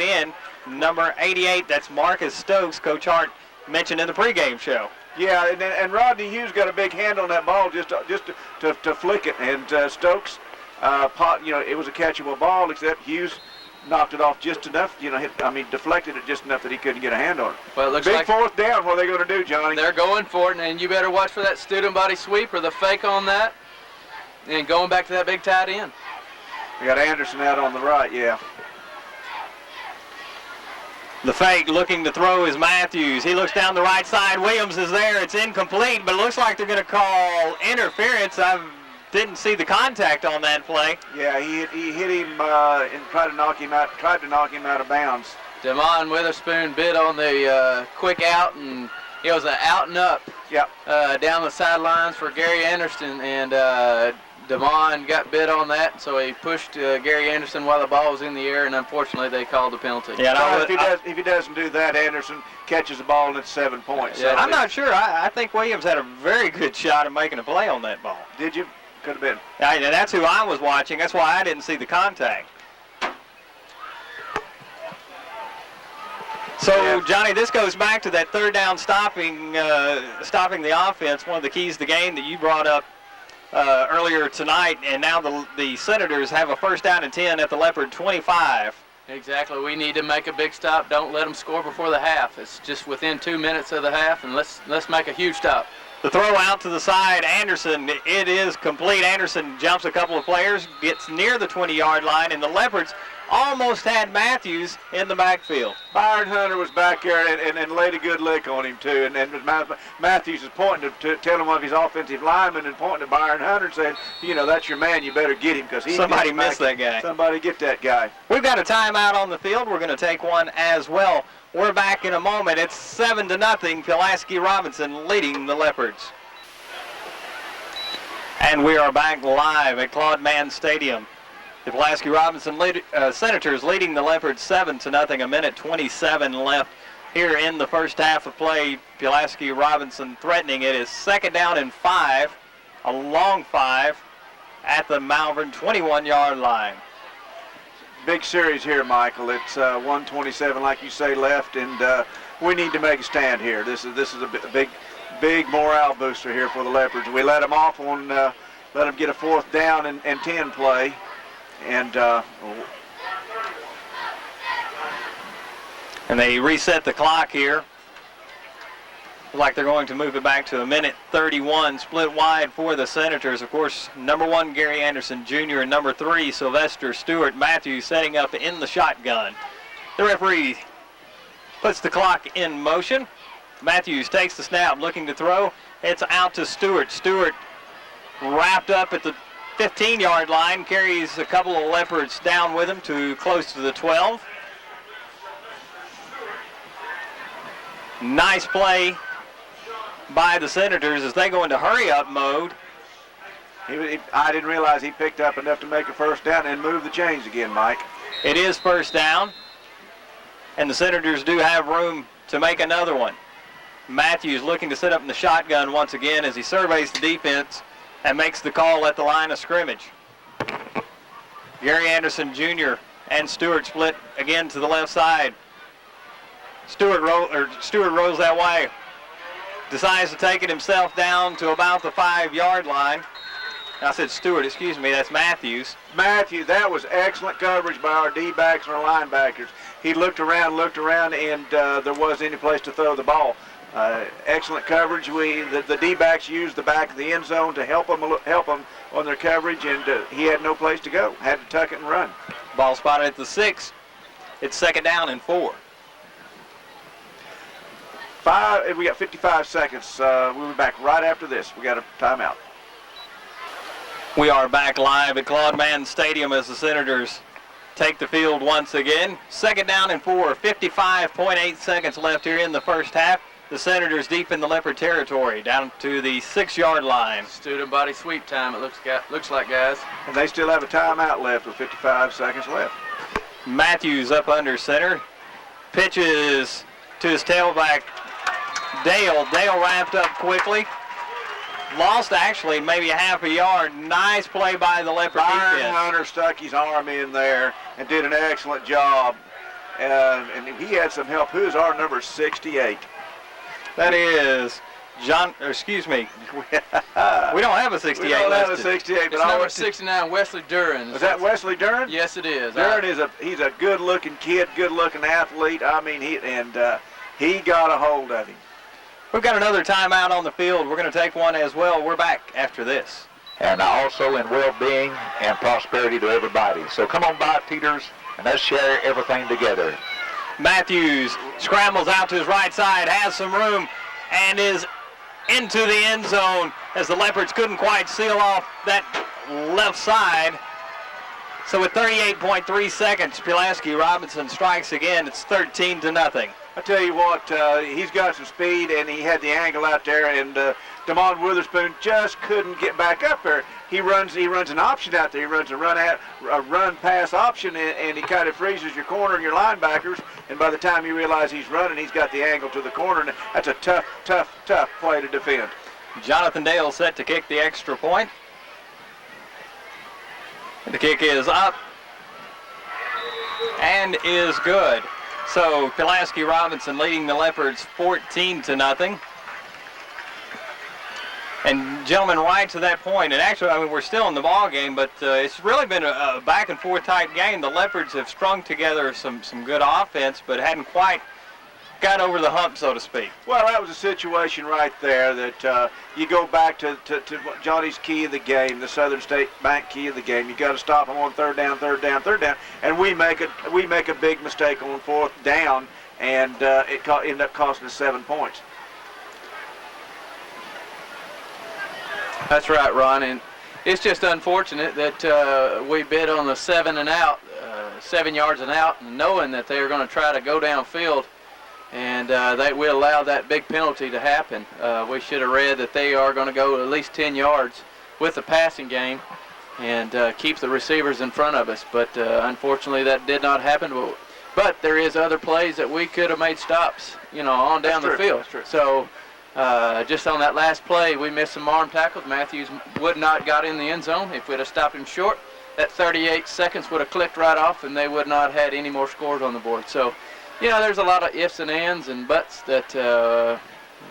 end, number 88. That's Marcus Stokes. Coach Hart mentioned in the pregame show. Yeah, and Rodney Hughes got a big hand on that ball just to flick it, and Stokes, it was a catchable ball, except Hughes knocked it off just enough, deflected it just enough that he couldn't get a hand on it. Well, it looks big like fourth down. What are they going to do, Johnny? They're going for it, and you better watch for that student body sweep or the fake on that, and going back to that big tight end. We got Anderson out on the right, yeah. The fake looking to throw is Matthews. He looks down the right side. Williams is there. It's incomplete, but it looks like they're going to call interference. I didn't see the contact on that play. Yeah, he hit him and tried to knock him out of bounds. Damon Witherspoon bid on the quick out, and it was an out and up down the sidelines for Gary Anderson, and Damon got bid on that, so he pushed Gary Anderson while the ball was in the air, and unfortunately they called the penalty. Yeah, if he doesn't do that, Anderson catches the ball and it's 7 points. Yeah, I'm not sure. I think Williams had a very good shot at making a play on that ball. Did you? Could have been. And that's who I was watching. That's why I didn't see the contact. So, Johnny, this goes back to that third down stopping the offense, one of the keys to the game that you brought up earlier tonight. And now the Senators have a first down and 10 at the Leopard 25. Exactly. We need to make a big stop. Don't let them score before the half. It's just within 2 minutes of the half, and let's make a huge stop. The throw out to the side, Anderson, it is complete. Anderson jumps a couple of players, gets near the 20-yard line, and the Leopards almost had Matthews in the backfield. Byron Hunter was back there and laid a good lick on him, too. And Matthews is pointing to telling one of his offensive linemen and pointing to Byron Hunter and saying, you know, that's your man. You better get him because somebody missed that guy. Somebody get that guy. We've got a timeout on the field. We're going to take one as well. We're back in a moment. It's 7-0. Pulaski Robinson leading the Leopards. And we are back live at Claude Mann Stadium. The Pulaski Robinson Senators leading the Leopards 7-0. A minute 27 left here in the first half of play. Pulaski Robinson threatening it is 2nd down and 5, a long 5 at the Malvern 21-yard line. Big series here, Michael. It's 1:27, like you say, left, and we need to make a stand here. This is a big morale booster here for the Leopards. We let them off on, let them get a 4th down and 10 play. And they reset the clock here. Like they're going to move it back to a minute 31, split wide for the Senators. Of course, number 1, Gary Anderson Jr., and number 3, Sylvester Stewart Matthews setting up in the shotgun. The referee puts the clock in motion. Matthews takes the snap, looking to throw. It's out to Stewart. Stewart wrapped up at the 15-yard line, carries a couple of Leopards down with him to close to the 12. Nice play by the Senators as they go into hurry-up mode. I didn't realize he picked up enough to make a 1st down and move the chains again, Mike. It is 1st down, and the Senators do have room to make another one. Matthews looking to set up in the shotgun once again as he surveys the defense and makes the call at the line of scrimmage. Gary Anderson Jr. and Stewart split again to the left side. Stewart rolls that way. Decides to take it himself down to about the 5-yard line. I said Stewart, excuse me, that's Matthews. Matthews, that was excellent coverage by our D-backs and our linebackers. He looked around, and there wasn't any place to throw the ball. Excellent coverage. The D-backs used the back of the end zone to help them on their coverage, and he had no place to go. Had to tuck it and run. Ball spotted at the 6. It's 2nd down and 4. We got 55 seconds. We'll be back right after this. We got a timeout. We are back live at Claude Mann Stadium as the Senators take the field once again. 2nd down and 4. 55.8 seconds left here in the first half. The Senators deep in the Leopard territory, down to the 6-yard line. Student body sweep time, it looks like, guys. And they still have a timeout left with 55 seconds left. Matthews up under center. Pitches to his tailback, Dale. Dale wrapped up quickly. Lost actually maybe a half a yard. Nice play by the Leopard defense. Byron Hunter stuck his arm in there and did an excellent job. And he had some help. Who's our number 68? That is John, excuse me. We don't have a 68 We don't have a listed. 68. It's number 69, Wesley Duran. Is that Wesley Duran? Yes, it is. Duran he's a good-looking kid, good-looking athlete. I mean, he got a hold of him. We've got another timeout on the field. We're going to take one as well. We're back after this. And also in well-being and prosperity to everybody. So come on by, Peters, and let's share everything together. Matthews scrambles out to his right side, has some room, and is into the end zone as the Leopards couldn't quite seal off that left side. So with 38.3 seconds, Pulaski Robinson strikes again. It's 13-0. I tell you what, he's got some speed, and he had the angle out there, and Damon Witherspoon just couldn't get back up there. He runs an option out there. He runs a run-pass option, and he kind of freezes your corner and your linebackers, and by the time you realize he's running, he's got the angle to the corner, and that's a tough play to defend. Jonathan Dale set to kick the extra point. The kick is up and is good. So Pulaski Robinson leading the Leopards 14-0. And gentlemen, right to that point, and actually, I mean, we're still in the ball game, but it's really been a back and forth type game. The Leopards have strung together some good offense, but hadn't quite got over the hump, so to speak. Well, that was a situation right there that you go back to Johnny's key of the game, the Southern State Bank key of the game. You got to stop them on third down, and we make a big mistake on fourth down, and it ended up costing us 7 points. That's right, Ron, and it's just unfortunate that we bid on the 7 yards and out, knowing that they are going to try to go downfield, and we allowed that big penalty to happen. We should have read that they are going to go at least 10 yards with the passing game and keep the receivers in front of us, but unfortunately that did not happen. But there is other plays that we could have made stops, on down the field. That's true. So. Just on that last play, we missed some arm tackles. Matthews would not got in the end zone. If we'd have stopped him short, that 38 seconds would have clicked right off, and they would not have had any more scores on the board. So, there's a lot of ifs and ands and buts that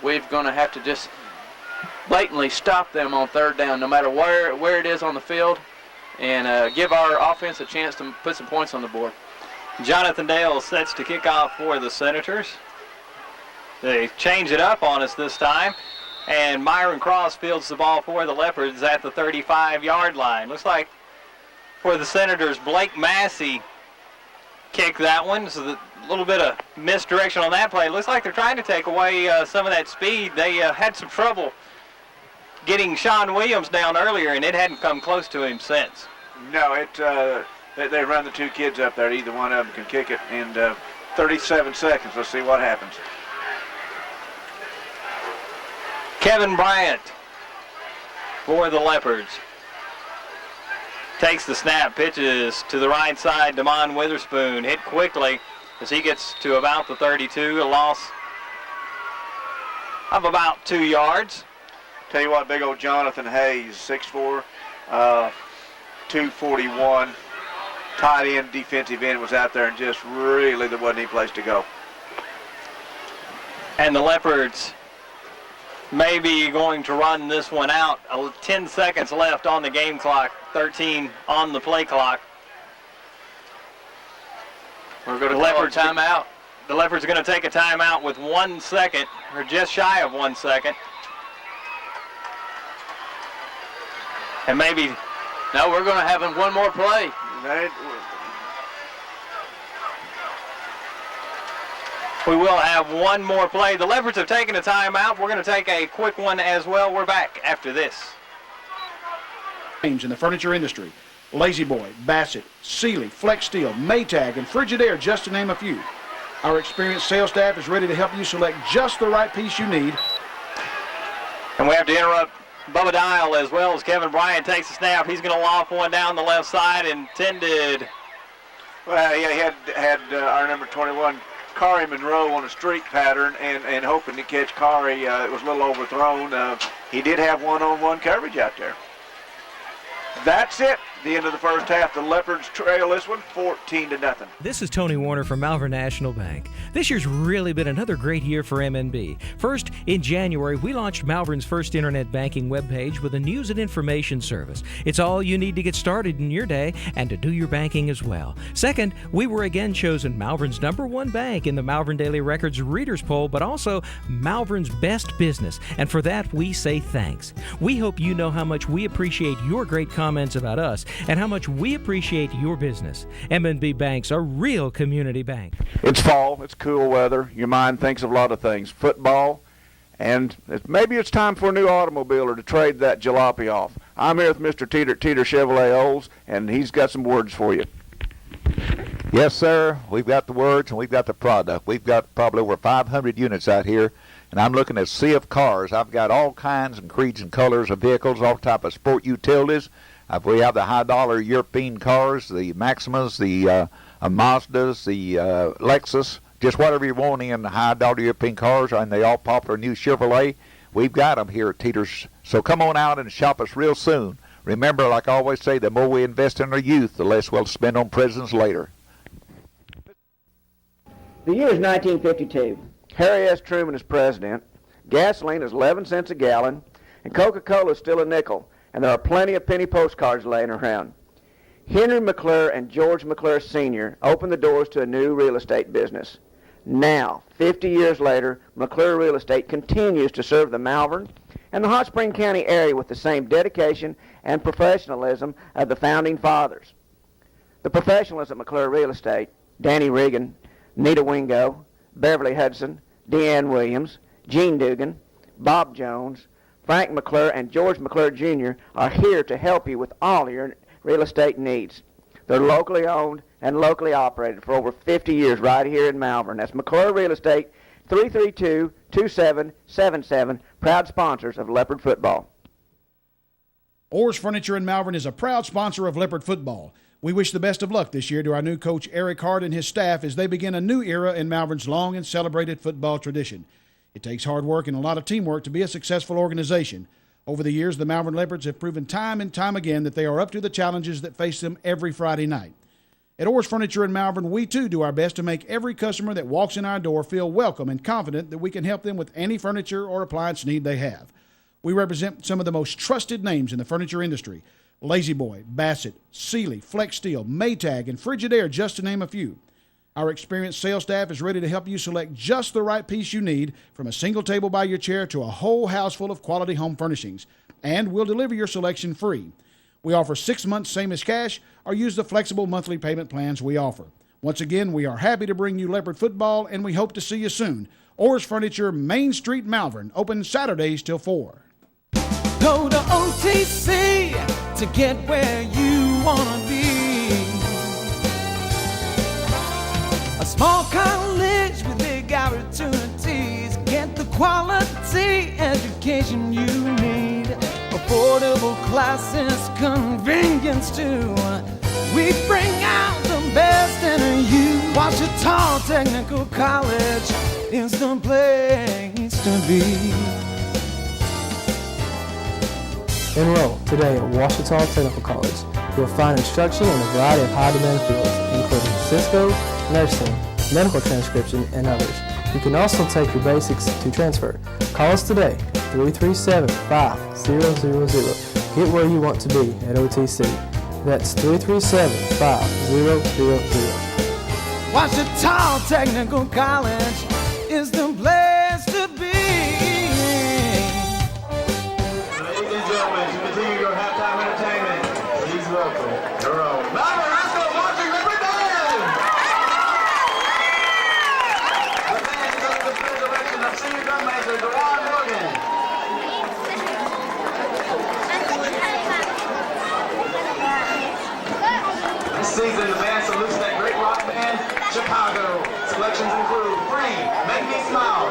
we're going to have to just blatantly stop them on third down, no matter where it is on the field, and give our offense a chance to put some points on the board. Jonathan Dale sets to kick off for the Senators. They change it up on us this time, and Myron Cross fields the ball for the Leopards at the 35-yard line. Looks like for the Senators, Blake Massey kicked that one, so a little bit of misdirection on that play. Looks like they're trying to take away some of that speed. They had some trouble getting Sean Williams down earlier, and it hadn't come close to him since. No, they run the two kids up there. Either one of them can kick it in 37 seconds. Let's see what happens. Kevin Bryant for the Leopards takes the snap, pitches to the right side. Damon Witherspoon hit quickly as he gets to about the 32, a loss of about 2 yards. Tell you what, big old Jonathan Hayes, 6'4", 241, tight end, defensive end, was out there, and just really there wasn't any place to go. And the Leopards maybe going to run this one out. 10 seconds left on the game clock, 13 on the play clock. We're going to call a timeout. The Leopards are going to take a timeout with 1 second, or just shy of 1 second. And maybe... No, we're going to have one more play. We will have one more play. The Leopards have taken a timeout. We're going to take a quick one as well. We're back after this. Names in the furniture industry: Lazy Boy, Bassett, Sealy, Flex Steel, Maytag, and Frigidaire, just to name a few. Our experienced sales staff is ready to help you select just the right piece you need. And we have to interrupt Bubba Dial as well as Kevin Bryant takes the snap. He's going to loft one down the left side, intended. Well, yeah, he had our number 21, Kari Monroe, on a streak pattern and hoping to catch Kari. It was a little overthrown. He did have one-on-one coverage out there. That's it. The end of the first half. The Leopards trail this one 14-0. This is Tony Warner from Malvern National Bank. This year's really been another great year for MNB. First, in January, we launched Malvern's first internet banking webpage with a news and information service. It's all you need to get started in your day and to do your banking as well. Second, we were again chosen Malvern's #1 bank in the Malvern Daily Record's Readers Poll, but also Malvern's best business. And for that, we say thanks. We hope you know how much we appreciate your great comments about us and how much we appreciate your business. M&B Bank's a real community bank. It's fall. It's cool weather. Your mind thinks of a lot of things. Football, and maybe it's time for a new automobile or to trade that jalopy off. I'm here with Mr. Teeter Chevrolet Olds, and he's got some words for you. Yes, sir. We've got the words and we've got the product. We've got probably over 500 units out here, and I'm looking at a sea of cars. I've got all kinds and creeds and colors of vehicles, all type of sport utilities. We have the high-dollar European cars, the Maximas, the Mazdas, the Lexus, just whatever you want in the high-dollar European cars, and they all popular new Chevrolet. We've got them here at Teeter's. So come on out and shop us real soon. Remember, like I always say, the more we invest in our youth, the less we'll spend on prisons later. The year is 1952. Harry S. Truman is president. Gasoline is 11 cents a gallon, and Coca-Cola is still a nickel, and there are plenty of penny postcards laying around. Henry McClure and George McClure Sr. opened the doors to a new real estate business. Now, 50 years later, McClure Real Estate continues to serve the Malvern and the Hot Spring County area with the same dedication and professionalism of the founding fathers. The professionals at McClure Real Estate, Danny Regan, Nita Wingo, Beverly Hudson, Deanne Williams, Gene Dugan, Bob Jones, Frank McClure, and George McClure Jr. are here to help you with all your real estate needs. They're locally owned and locally operated for over 50 years right here in Malvern. That's McClure Real Estate, 332-2777, proud sponsors of Leopard football. Orr's Furniture in Malvern is a proud sponsor of Leopard football. We wish the best of luck this year to our new coach Eric Hart and his staff as they begin a new era in Malvern's long and celebrated football tradition. It takes hard work and a lot of teamwork to be a successful organization. Over the years, the Malvern Leopards have proven time and time again that they are up to the challenges that face them every Friday night. At Orr's Furniture in Malvern, we too do our best to make every customer that walks in our door feel welcome and confident that we can help them with any furniture or appliance need they have. We represent some of the most trusted names in the furniture industry: Lazy Boy, Bassett, Sealy, Flex Steel, Maytag, and Frigidaire, just to name a few. Our experienced sales staff is ready to help you select just the right piece you need, from a single table by your chair to a whole house full of quality home furnishings. And we'll deliver your selection free. We offer 6 months same as cash, or use the flexible monthly payment plans we offer. Once again, we are happy to bring you Leopard football, and we hope to see you soon. Orr's Furniture, Main Street, Malvern, open Saturdays till 4. Go to OTC to get where you want to be. A small college with big opportunities. Get the quality education you need. Affordable classes, convenience too. We bring out the best in you. Washita Technical College is the place to be. Enroll today at Washita Technical College. You'll find instruction in a variety of high-demand fields, including Cisco, nursing, medical transcription, and others. You can also take your basics to transfer. Call us today, 337-5000. Get where you want to be at OTC. That's 337-5000. Washita Technical College is the place to be. Ladies and gentlemen, to continue your halftime entertainment, please welcome your own Malvern High School Marching Leopard Band. The band is under the clear direction of senior drum major Dewan Morgan. This season, the band salutes that great rock band, Chicago. Selections include Free, Make Me Smile,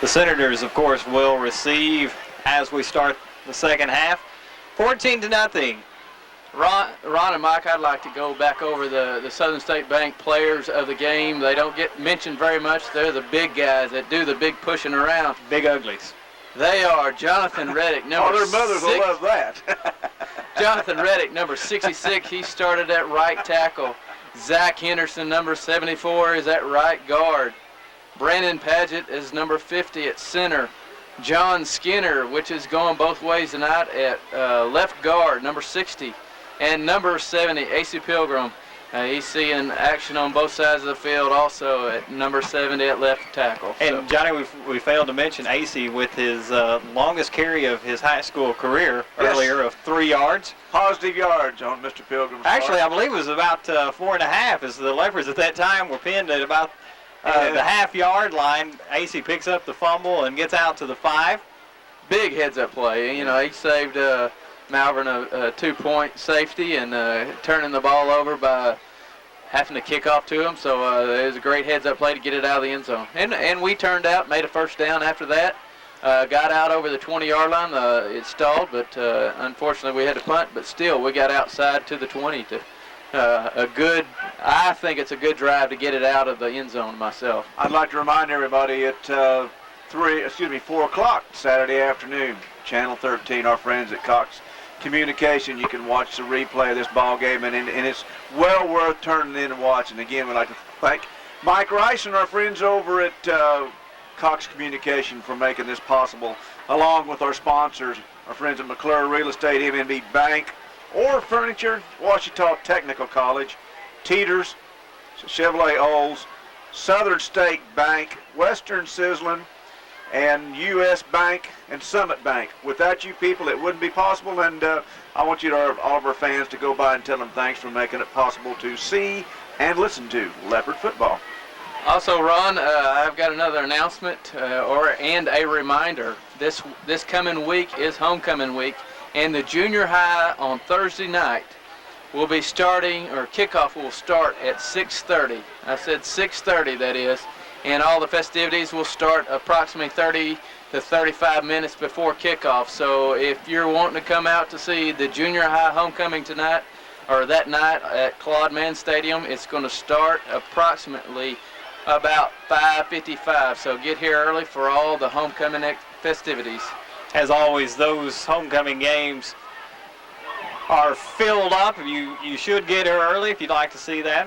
The Senators, of course, will receive as we start the second half. 14-0. Ron and Mike, I'd like to go back over the Southern State Bank players of the game. They don't get mentioned very much. They're the big guys that do the big pushing around. Big uglies. They are Jonathan Reddick, number their mothers will love that. Jonathan Reddick, number 66. He started at right tackle. Zach Henderson, number 74, is at right guard. Brandon Paget is number 50 at center. John Skinner, which is going both ways tonight, at left guard, number 60. And number 70, AC Pilgrim. He's seeing action on both sides of the field also at number 70 at left tackle. And Johnny, we failed to mention AC with his longest carry of his high school career earlier of 3 yards. Positive yards on Mr. Pilgrim's Actually, part. I believe it was about 4.5 as the Leopards at that time were pinned at about the half-yard line. AC picks up the fumble and gets out to the 5. Big heads-up play. You know, he saved Malvern a 2-point safety and turning the ball over by having to kick off to him. So it was a great heads-up play to get it out of the end zone. And we turned out, made a first down after that. Got out over the 20-yard line. It stalled, but unfortunately we had to punt. But still, we got outside to the 20 to I think it's a good drive to get it out of the end zone myself. I'd like to remind everybody at 4 o'clock Saturday afternoon, Channel 13, our friends at Cox Communication, you can watch the replay of this ball game, and it's well worth turning in and watching. Again, we'd like to thank Mike Rice and our friends over at Cox Communication for making this possible, along with our sponsors, our friends at McClure Real Estate, MNB Bank, or Furniture, Ouachita Technical College, Teeters, Chevrolet Olds, Southern State Bank, Western Sizzlin, and U.S. Bank and Summit Bank. Without you people, it wouldn't be possible, and I want you to, all of our fans, to go by and tell them thanks for making it possible to see and listen to Leopard football. Also, Ron, I've got another announcement and a reminder. This coming week is homecoming week, and the junior high on Thursday night will be starting, or kickoff will start at 6:30. I said 6:30, that is. And all the festivities will start approximately 30 to 35 minutes before kickoff. So if you're wanting to come out to see the junior high homecoming tonight, or that night at Claude Mann Stadium, it's going to start approximately about 5:55. So get here early for all the homecoming festivities. As always, those homecoming games are filled up. You should get here early if you'd like to see that.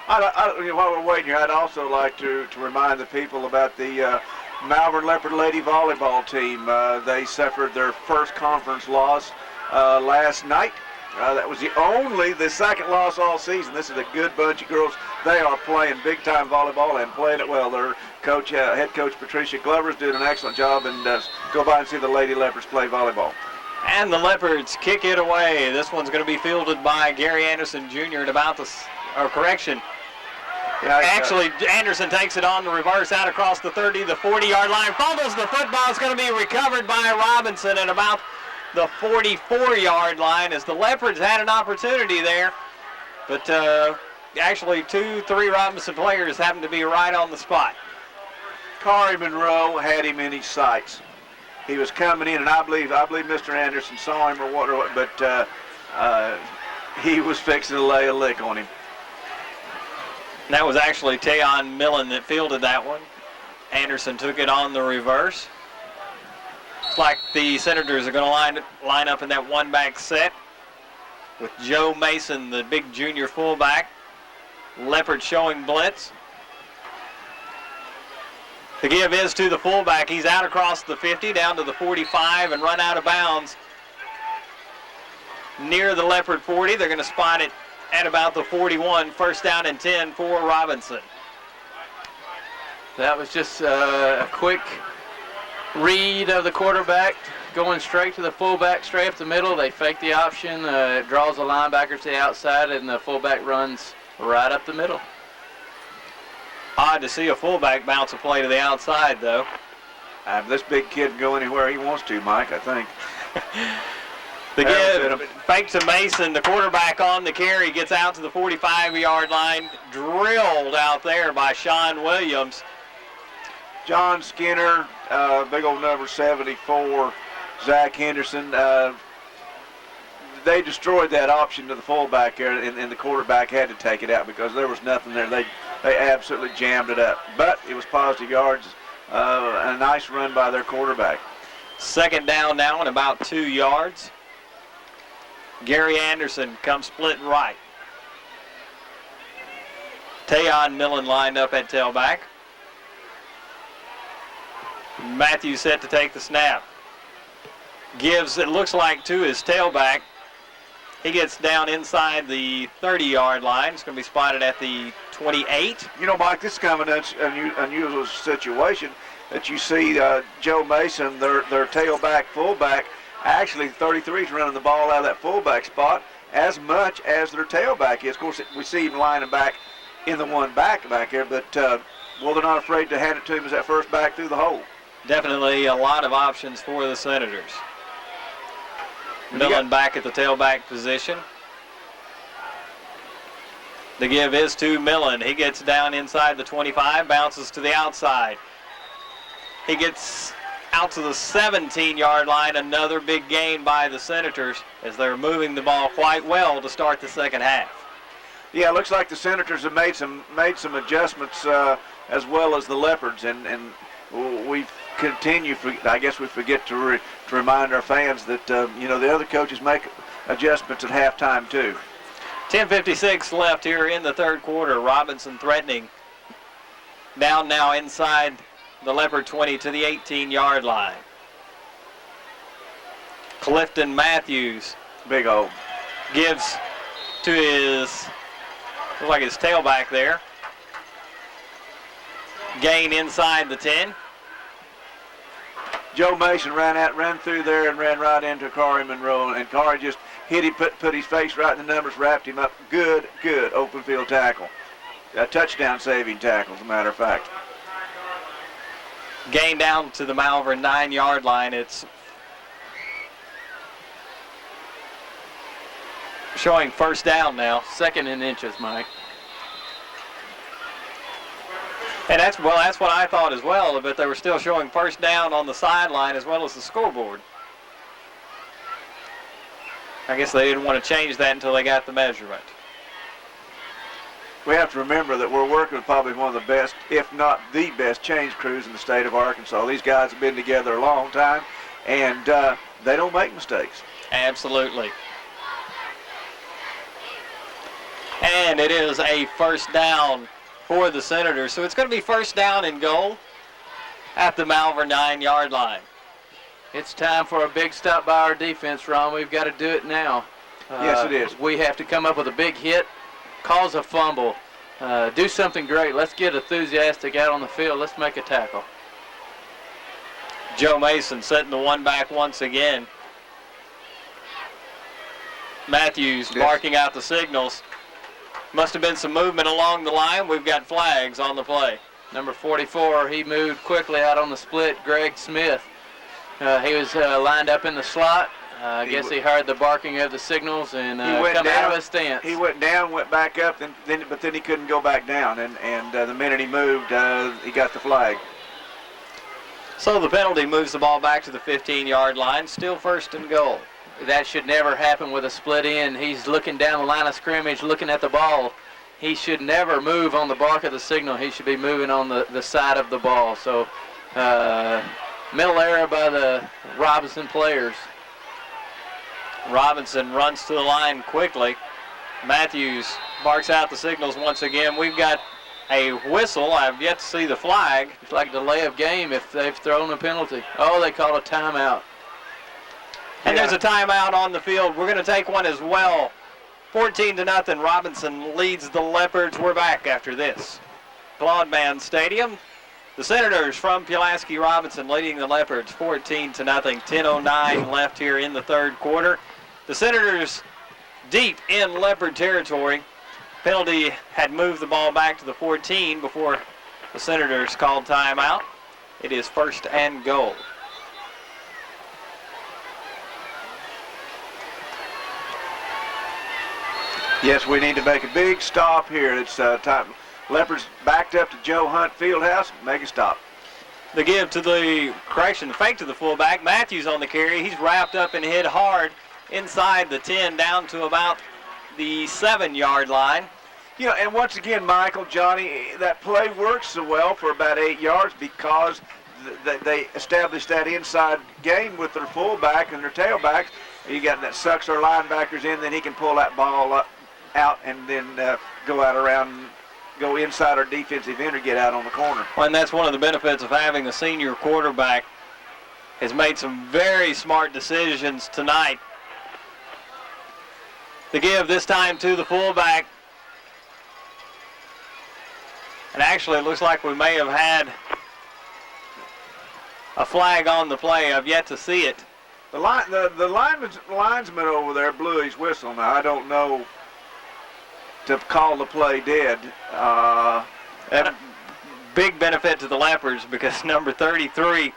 While we're waiting here, I'd also like to remind the people about the Malvern Leopard Lady Volleyball team. They suffered their first conference loss last night. That was the second loss all season. This is a good bunch of girls. They are playing big-time volleyball and playing it well. Their coach, head coach Patricia Glover, is doing an excellent job, and go by and see the Lady Leopards play volleyball. And the Leopards kick it away. This one's going to be fielded by Gary Anderson Jr. at about correction. Yeah, Actually, Anderson takes it on the reverse out across the 30, the 40-yard line. Fumbles the football. It's going to be recovered by Robinson at about the 44-yard line, as the Leopards had an opportunity there. But actually 2-3 Robinson players happened to be right on the spot. Kari Monroe had him in his sights. He was coming in, and I believe Mr. Anderson saw him or what, but he was fixing to lay a lick on him. And that was actually Tayon Millen that fielded that one. Anderson took it on the reverse. Looks like the Senators are going to line up in that one-back set with Joe Mason, the big junior fullback. Leopard showing blitz. The give is to the fullback. He's out across the 50, down to the 45, and run out of bounds near the Leopard 40. They're going to spot it at about the 41, first down and 10 for Robinson. That was just a quick read of the quarterback, going straight to the fullback, straight up the middle. They fake the option, it draws the linebacker to the outside, and the fullback runs right up the middle. Odd to see a fullback bounce a play to the outside, though. This big kid can go anywhere he wants to, Mike, I think. The give, fake to Mason, the quarterback on the carry, gets out to the 45-yard line, drilled out there by Sean Williams. John Skinner, big old number 74, Zach Henderson. They destroyed that option to the fullback there, and the quarterback had to take it out because there was nothing there. They absolutely jammed it up. But it was positive yards, a nice run by their quarterback. Second down now and about 2 yards. Gary Anderson comes splitting right. Tayon Millen lined up at tailback. Matthews set to take the snap. Gives, it looks like, to his tailback. He gets down inside the 30-yard line. It's going to be spotted at the 28. You know, Mike, this is kind of an unusual situation that you see Joe Mason, their tailback, fullback, actually 33 is running the ball out of that fullback spot as much as their tailback is. Of course, we see him lining back in the one back there, but, well, they're not afraid to hand it to him as that first back through the hole. Definitely a lot of options for the Senators. Millen back at the tailback position. The give is to Millen. He gets down inside the 25, bounces to the outside. He gets out to the 17-yard line. Another big gain by the Senators as they're moving the ball quite well to start the second half. Yeah, it looks like the Senators have made some adjustments as well as the Leopards, and we continue. I guess we forget to remind our fans that you know, the other coaches make adjustments at halftime too. 10:56 left here in the third quarter. Robinson threatening. Down now inside the Leopard 20 to the 18-yard line. Clifton Matthews, big O, gives to his, looks like his tailback there. Gain inside the 10. Joe Mason ran through there and ran right into Kari Monroe, and Kari just hit him, put his face right in the numbers, wrapped him up. Good open field tackle. A touchdown saving tackle, as a matter of fact. Gain down to the Malvern 9-yard line. It's showing first down now. Second in inches, Mike. And that's what I thought as well, but they were still showing first down on the sideline as well as the scoreboard. I guess they didn't want to change that until they got the measurement. We have to remember that we're working with probably one of the best, if not the best, change crews in the state of Arkansas. These guys have been together a long time, and they don't make mistakes. Absolutely. And it is a first down for the Senators. So it's going to be first down and goal at the Malvern 9-yard line. It's time for a big stop by our defense, Ron. We've got to do it now. Yes, it is. We have to come up with a big hit, cause a fumble, do something great. Let's get enthusiastic out on the field. Let's make a tackle. Joe Mason setting the one back once again. Matthews barking out the signals. Must have been some movement along the line. We've got flags on the play. Number 44, he moved quickly out on the split. Greg Smith. He was lined up in the slot. I guess he heard the barking of the signals and come out of his stance. He went down, went back up, but then he couldn't go back down. And the minute he moved, he got the flag. So the penalty moves the ball back to the 15-yard line. Still first and goal. That should never happen with a split end. He's looking down the line of scrimmage, looking at the ball. He should never move on the bark of the signal. He should be moving on the side of the ball. So middle error by the Robinson players. Robinson runs to the line quickly. Matthews barks out the signals once again. We've got a whistle. I've yet to see the flag. It's like a delay of game if they've thrown a penalty. Oh, they called a timeout. And there's a timeout on the field. We're going to take one as well. 14-0. Robinson leads the Leopards. We're back after this. Claude Mann Stadium. The Senators from Pulaski Robinson leading the Leopards 14-0. 10:09 left here in the third quarter. The Senators deep in Leopard territory. Penalty had moved the ball back to the 14 before the Senators called timeout. It is first and goal. Yes, we need to make a big stop here. It's time. Leopards backed up to Joe Hunt Fieldhouse. Make a stop. The fake to the fullback. Matthews on the carry. He's wrapped up and hit hard inside the 10 down to about the 7-yard line. You know, and once again, Michael, Johnny, that play works so well for about 8 yards because they established that inside game with their fullback and their tailbacks. You got that sucks our linebackers in, then he can pull that ball out and then go inside our defensive end or get out on the corner. Well, and that's one of the benefits of having a senior quarterback. Has made some very smart decisions tonight. The give this time to the fullback. And actually, it looks like we may have had a flag on the play. I've yet to see it. The linesman over there blew his whistle. Now, I don't know to call the play dead. That big benefit to the Leopards because number 33,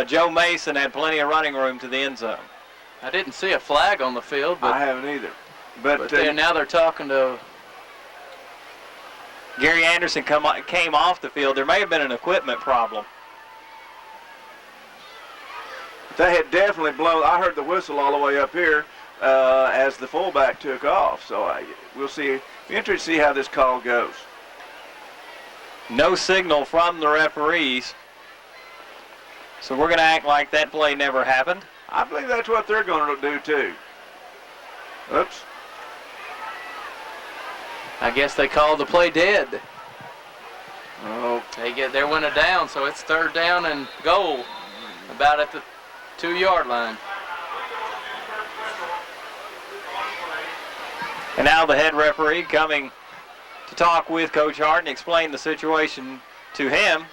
Joe Mason, had plenty of running room to the end zone. I didn't see a flag on the field, but I haven't either. But now they're talking to Gary Anderson came off the field. There may have been an equipment problem. They had definitely blown. I heard the whistle all the way up here as the fullback took off. So we'll see. Be interested to see how this call goes. No signal from the referees. So we're going to act like that play never happened. I believe that's what they're going to do too. Oops. I guess they called the play dead. Oh. They're winning down, so it's 3rd down and goal, about at the 2-yard line. And now the head referee coming to talk with Coach Hart and explain the situation to him.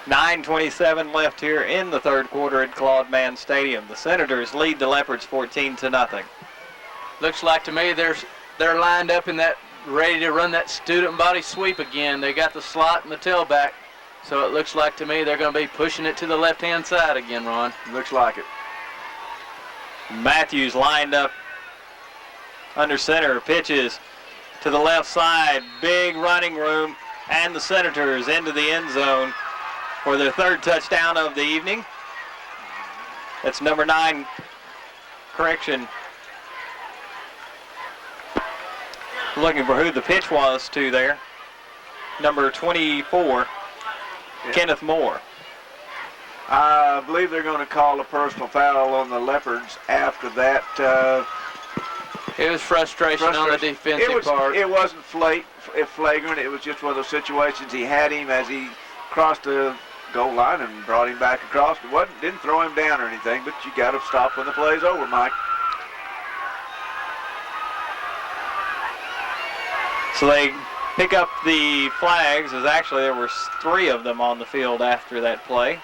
9:27 left here in the 3rd quarter at Claude Mann Stadium. The Senators lead the Leopards 14-0. Looks like to me they're lined up in that, ready to run that student body sweep again. They got the slot and the tailback, so it looks like to me they're going to be pushing it to the left-hand side again, Ron. Looks like it. Matthews lined up under center, pitches to the left side, big running room, and the Senators into the end zone for their 3rd touchdown of the evening. That's number 9, correction. Looking for who the pitch was to there. Number 24, Kenneth Moore. I believe they're going to call a personal foul on the Leopards after that. It was frustration on the defensive part. It wasn't flagrant. It was just one of those situations. He had him as he crossed the goal line and brought him back across. It didn't throw him down or anything, but you got to stop when the play's over, Mike. So they pick up the flags, as actually there were 3 of them on the field after that play.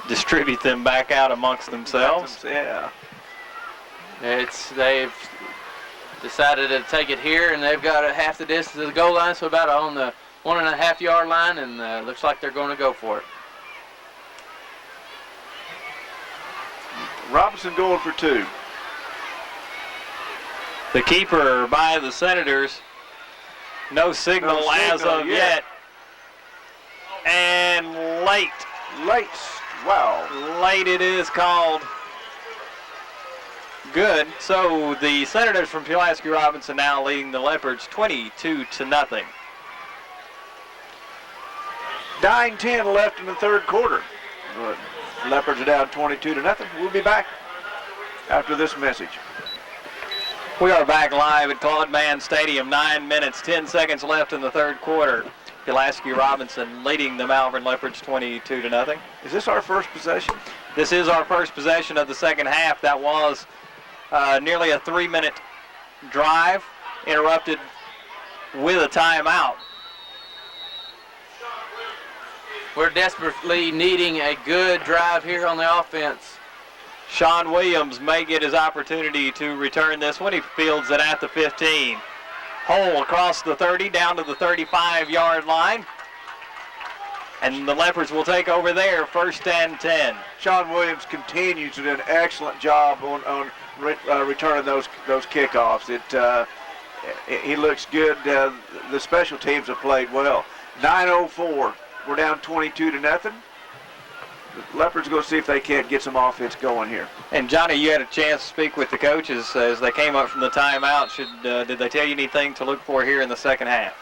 Distribute them back out amongst themselves. Yeah. They've decided to take it here, and they've got half the distance to the goal line, so about on the 1.5-yard line, and looks like they're going to go for it. Robinson going for 2. The keeper by the Senators. No signal as of yet. And late. Wow. Late it is called. Good. So the Senators from Pulaski Robinson now leading the Leopards 22-0. 9:10 left in the 3rd quarter. The Leopards are down 22-0. We'll be back after this message. We are back live at Claude Mann Stadium. 9 minutes, 10 seconds left in the 3rd quarter. Pulaski Robinson leading the Malvern Leopards 22-0. Is this our first possession? This is our first possession of the 2nd half. That was nearly a 3-minute drive, interrupted with a timeout. We're desperately needing a good drive here on the offense. Sean Williams may get his opportunity to return this one. He fields it at the 15. Hole across the 30 down to the 35-yard line. And the Leopards will take over there, 1st and 10. Sean Williams continues to do an excellent job on returning those kickoffs. he looks good. The special teams have played well. 9:04. We're down 22-0. The Leopards going to see if they can't get some offense going here. And Johnny, you had a chance to speak with the coaches as they came up from the timeout. Did they tell you anything to look for here in the second half?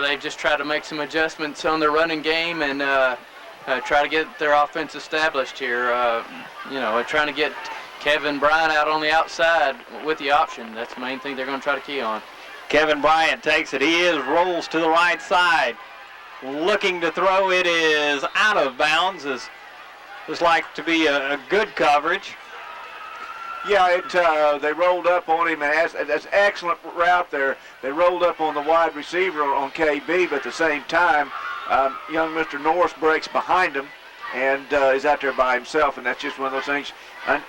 They just tried to make some adjustments on their running game and try to get their offense established here. Trying to get Kevin Bryant out on the outside with the option. That's the main thing they're going to try to key on. Kevin Bryant takes it. He rolls to the right side. Looking to throw. It is out of bounds. It's like to be a good coverage. Yeah, they rolled up on him, and that's excellent route there. They rolled up on the wide receiver on KB, but at the same time, young Mr. Norris breaks behind him and is out there by himself, and that's just one of those things.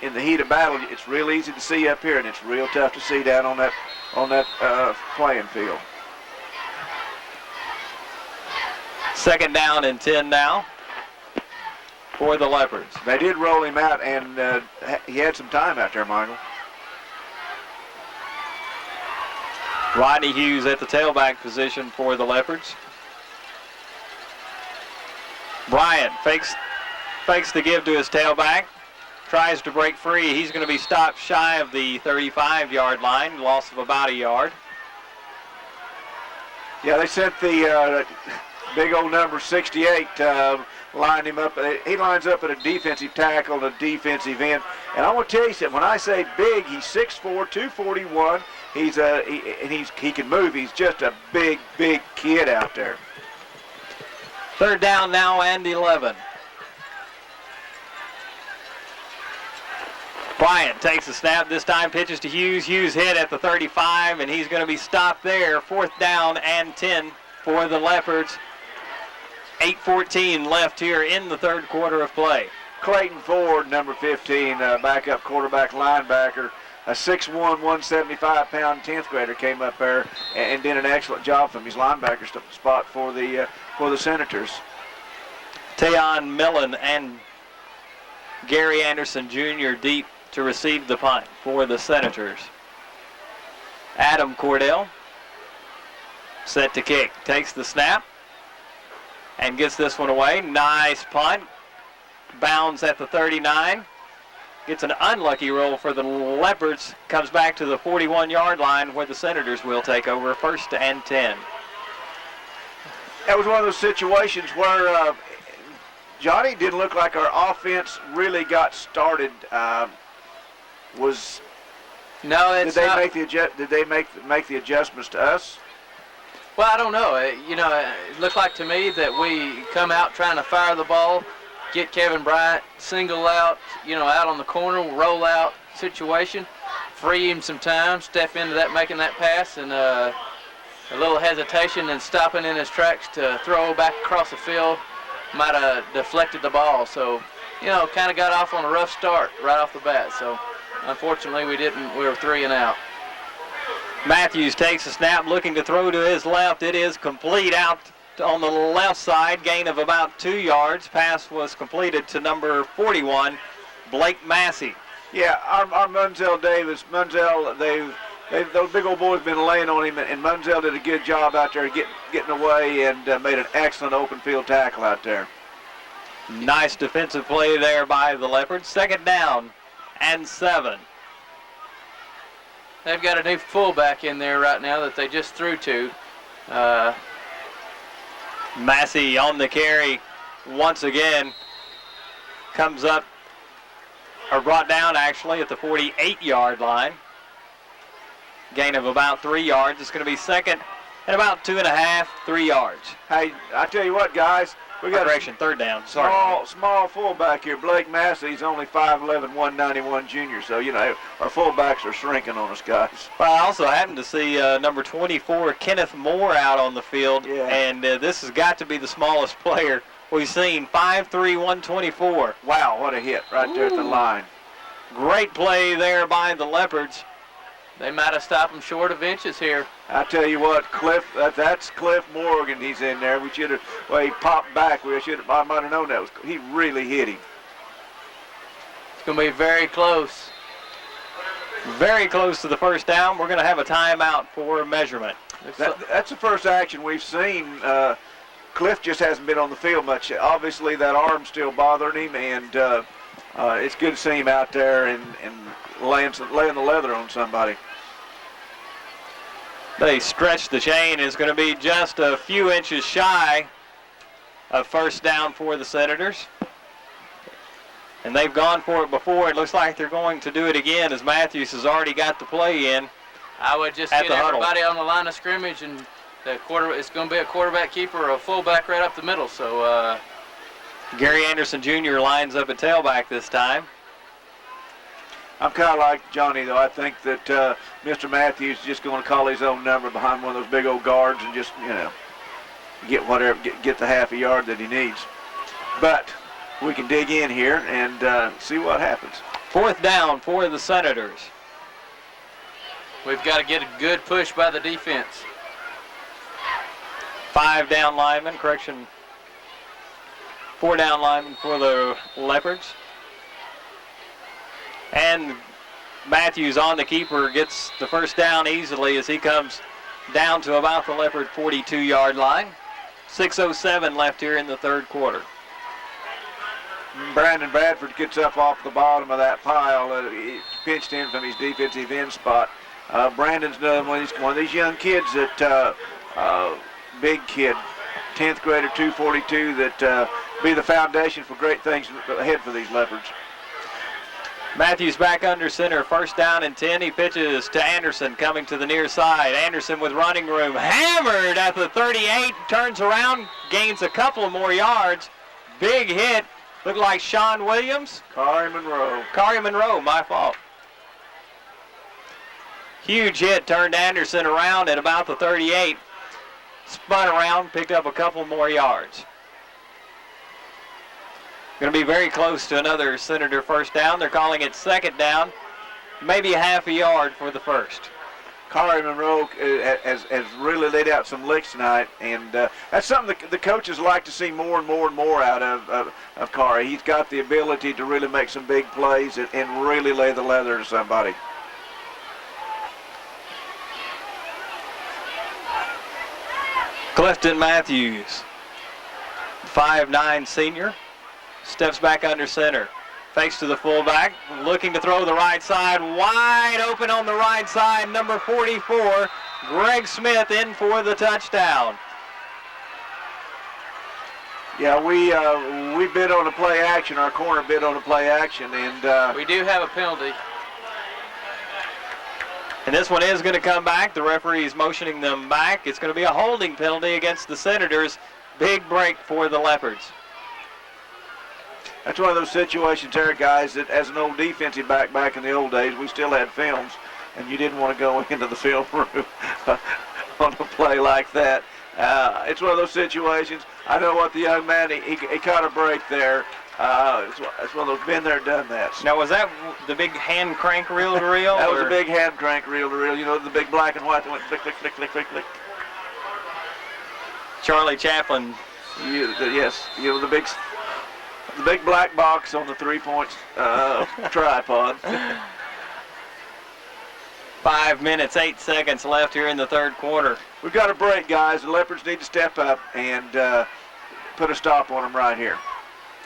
In the heat of battle, it's real easy to see up here, and it's real tough to see down on that playing field. Second down and 10 now for the Leopards. They did roll him out, and he had some time out there, Michael. Rodney Hughes at the tailback position for the Leopards. Bryant fakes the give to his tailback. Tries to break free. He's going to be stopped shy of the 35-yard line. Loss of about a yard. Yeah, they sent the big old number 68, lined him up. He lines up at a defensive tackle and a defensive end. And I want to tell you something. When I say big, he's 6'4", 241. He can move. He's just a big kid out there. Third down now and 11. Bryant takes the snap. This time pitches to Hughes. Hughes hit at the 35, and he's going to be stopped there. Fourth down and 10 for the Leopards. 8:14 left here in the third quarter of play. Clayton Ford, number 15, backup quarterback linebacker, a 6'1", 175-pound 10th grader came up there and did an excellent job from his linebacker spot for the Senators. Tayon Millen and Gary Anderson Jr. deep to receive the punt for the Senators. Adam Cordell set to kick. Takes the snap and gets this one away. Nice punt. Bounds at the 39. Gets an unlucky roll for the Leopards. Comes back to the 41-yard line where the Senators will take over. First and 10. That was one of those situations where Johnny didn't look like our offense really got started. Did they make the adjustments to us? Well, I don't know. It looked like to me that we come out trying to fire the ball, get Kevin Bryant single out, out on the corner, roll out situation, free him some time, step into that, making that pass, and a little hesitation and stopping in his tracks to throw back across the field might have deflected the ball. So, kind of got off on a rough start right off the bat. So, unfortunately, we didn't. We were 3 and out. Matthews takes a snap, looking to throw to his left. It is complete out on the left side, gain of about 2 yards. Pass was completed to number 41, Blake Massey. Yeah, our Munzel Davis, those big old boys have been laying on him, and Munzel did a good job out there getting away and made an excellent open field tackle out there. Nice defensive play there by the Leopards. Second down and 7. They've got a new fullback in there right now that they just threw to. Massey on the carry once again. Comes up, or brought down actually at the 48-yard line. Gain of about 3 yards. It's going to be second and about 2.5, 3 yards. Hey, I tell you what, guys. We got third down. Sorry. Small fullback here. Blake Massey's only 5'11", 191 junior. So, our fullbacks are shrinking on us, guys. Well, I also happened to see number 24, Kenneth Moore, out on the field. Yeah. And this has got to be the smallest player we've seen, 5'3", 124. Wow, what a hit right there at the line. Great play there by the Leopards. They might have stopped him short of inches here. I tell you what, Cliff, that's Cliff Morgan. He's in there. He popped back. I might have known that. He really hit him. It's going to be very close. Very close to the first down. We're going to have a timeout for measurement. That's the first action we've seen. Cliff just hasn't been on the field much. Obviously, that arm's still bothering him, and it's good to see him out there and laying the leather on somebody. They stretch the chain. It's going to be just a few inches shy of first down for the Senators. And they've gone for it before. It looks like they're going to do it again as Matthews has already got the play in. I would just get everybody on the line of scrimmage, and it's going to be a quarterback keeper or a fullback right up the middle. So Gary Anderson Jr. lines up at tailback this time. I'm kind of like Johnny, though. I think that Mr. Matthews is just going to call his own number behind one of those big old guards and just, get the half a yard that he needs. But we can dig in here and see what happens. Fourth down for the Senators. We've got to get a good push by the defense. 4 down linemen for the Leopards. And Matthews on the keeper gets the first down easily as he comes down to about the Leopard 42-yard line. 6:07 left here in the third quarter. Brandon Bradford gets up off the bottom of that pile. He pinched in from his defensive end spot. Brandon's one of these young kids that, big kid, 10th grader, 242, that be the foundation for great things ahead for these Leopards. Matthews back under center, first down and 10. He pitches to Anderson coming to the near side. Anderson with running room, hammered at the 38, turns around, gains a couple of more yards. Big hit, looked like Sean Williams. Kari Monroe, my fault. Huge hit, turned Anderson around at about the 38. Spun around, picked up a couple more yards. Going to be very close to another Senator first down. They're calling it second down, maybe a half a yard for the first. Kari Monroe has really laid out some licks tonight, and that's something the coaches like to see more and more and more out of Kari. He's got the ability to really make some big plays and really lay the leather to somebody. Clifton Matthews, 5'9" senior, steps back under center. Fakes to the fullback, looking to throw the right side, wide open on the right side, number 44, Greg Smith in for the touchdown. Yeah, we bid on a play action, our corner bid on a play action, and we do have a penalty. And this one is going to come back. The referee is motioning them back. It's going to be a holding penalty against the Senators. Big break for the Leopards. That's one of those situations there, guys, that as an old defensive back in the old days, we still had films, and you didn't want to go into the film room on a play like that. It's one of those situations. I know what the young man, he caught a break there. It's one of those, been there, done that. Now, was that the big hand crank reel-to-reel? That was a big hand crank reel-to-reel. You know, the big black and white that went click, click, click, click, click, click. Charlie Chaplin. Yes, you know, the big black box on the 3-point tripod. 5 minutes, 8 seconds left here in the third quarter. We've got a break, guys. The Leopards need to step up and put a stop on them right here.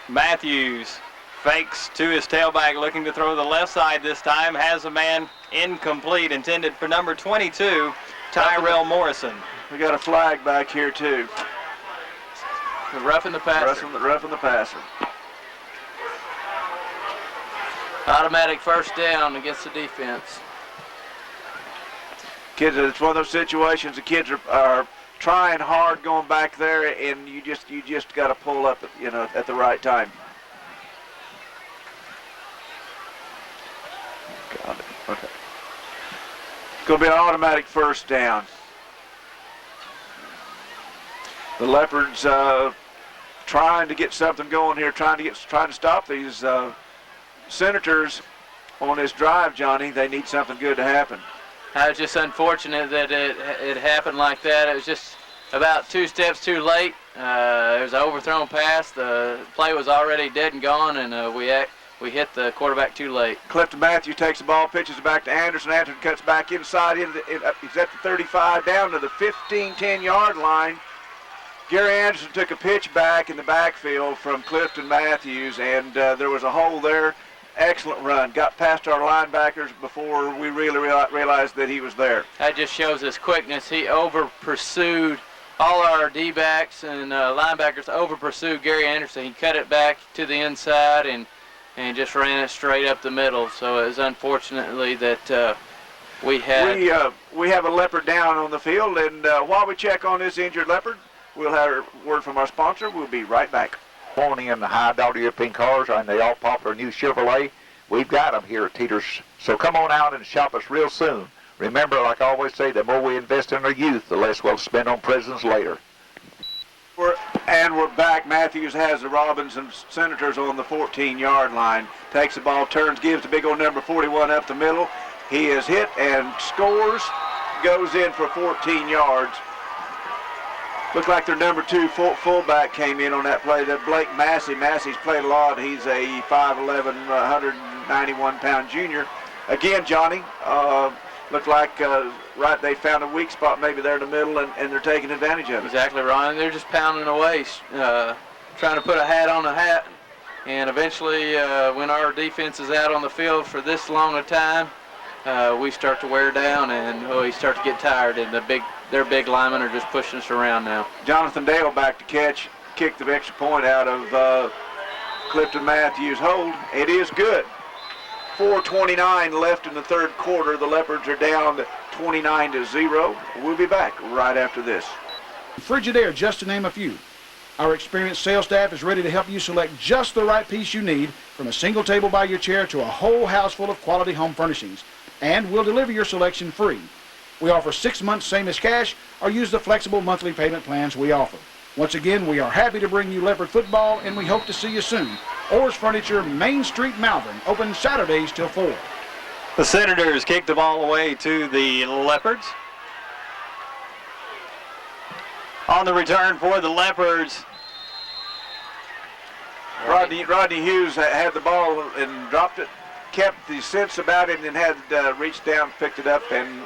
Matthews fakes to his tailback, looking to throw the left side this time. Has a man incomplete, intended for number 22, Tyrell Morrison. We got a flag back here, too. Roughing the passer. Roughing the passer. Automatic first down against the defense. Kids, it's one of those situations the kids are trying hard going back there, and you just got to pull up, at the right time. Got it. Okay. It's going to be an automatic first down. The Leopards trying to get something going here, trying to stop these Senators on this drive, Johnny. They need something good to happen. It's just unfortunate that it happened like that. It was just about 2 steps too late. It was an overthrown pass. The play was already dead and gone, and we we hit the quarterback too late. Clifton Matthews takes the ball, pitches it back to Anderson. Anderson cuts back inside. He's at the 35, down to the 10-yard line. Gary Anderson took a pitch back in the backfield from Clifton Matthews, and there was a hole there. Excellent run. Got past our linebackers before we really realized that he was there. That just shows his quickness. He over-pursued all our D-backs and linebackers over-pursued Gary Anderson. He cut it back to the inside and just ran it straight up the middle. So it was unfortunately that we have a leopard down on the field, and while we check on this injured leopard, we'll have a word from our sponsor. We'll be right back. Pony and the high-dollar European cars and the all-popular new Chevrolet, we've got them here at Teeter's. So come on out and shop us real soon. Remember, like I always say, the more we invest in our youth, the less we'll spend on presents later. We're back. Matthews has the Robinson Senators on the 14-yard line. Takes the ball, turns, gives the big old number 41 up the middle. He is hit and scores. Goes in for 14 yards. Looked like their number 2 fullback came in on that play. That Blake Massey. Massey's played a lot. He's a 5'11", 191-pound junior. Again, Johnny, looked like they found a weak spot maybe there in the middle, and they're taking advantage of it. Exactly, Ron. They're just pounding away, trying to put a hat on a hat. And eventually, when our defense is out on the field for this long a time, we start to wear down, and we start to get tired, and their big linemen are just pushing us around now. Jonathan Dale back to catch, kicked the extra point out of Clifton Matthews' hold. It is good. 4:29 left in the third quarter. The Leopards are down 29-0. We'll be back right after this. Frigidaire, just to name a few. Our experienced sales staff is ready to help you select just the right piece you need, from a single table by your chair to a whole house full of quality home furnishings. And we'll deliver your selection free. We offer 6 months same as cash, or use the flexible monthly payment plans we offer. Once again, we are happy to bring you Leopard football, and we hope to see you soon. Orr's Furniture, Main Street, Malvern, open Saturdays till 4. The Senators kick the ball away to the Leopards. On the return for the Leopards, Rodney Hughes had the ball and dropped it, kept the sense about it, and had reached down, picked it up, and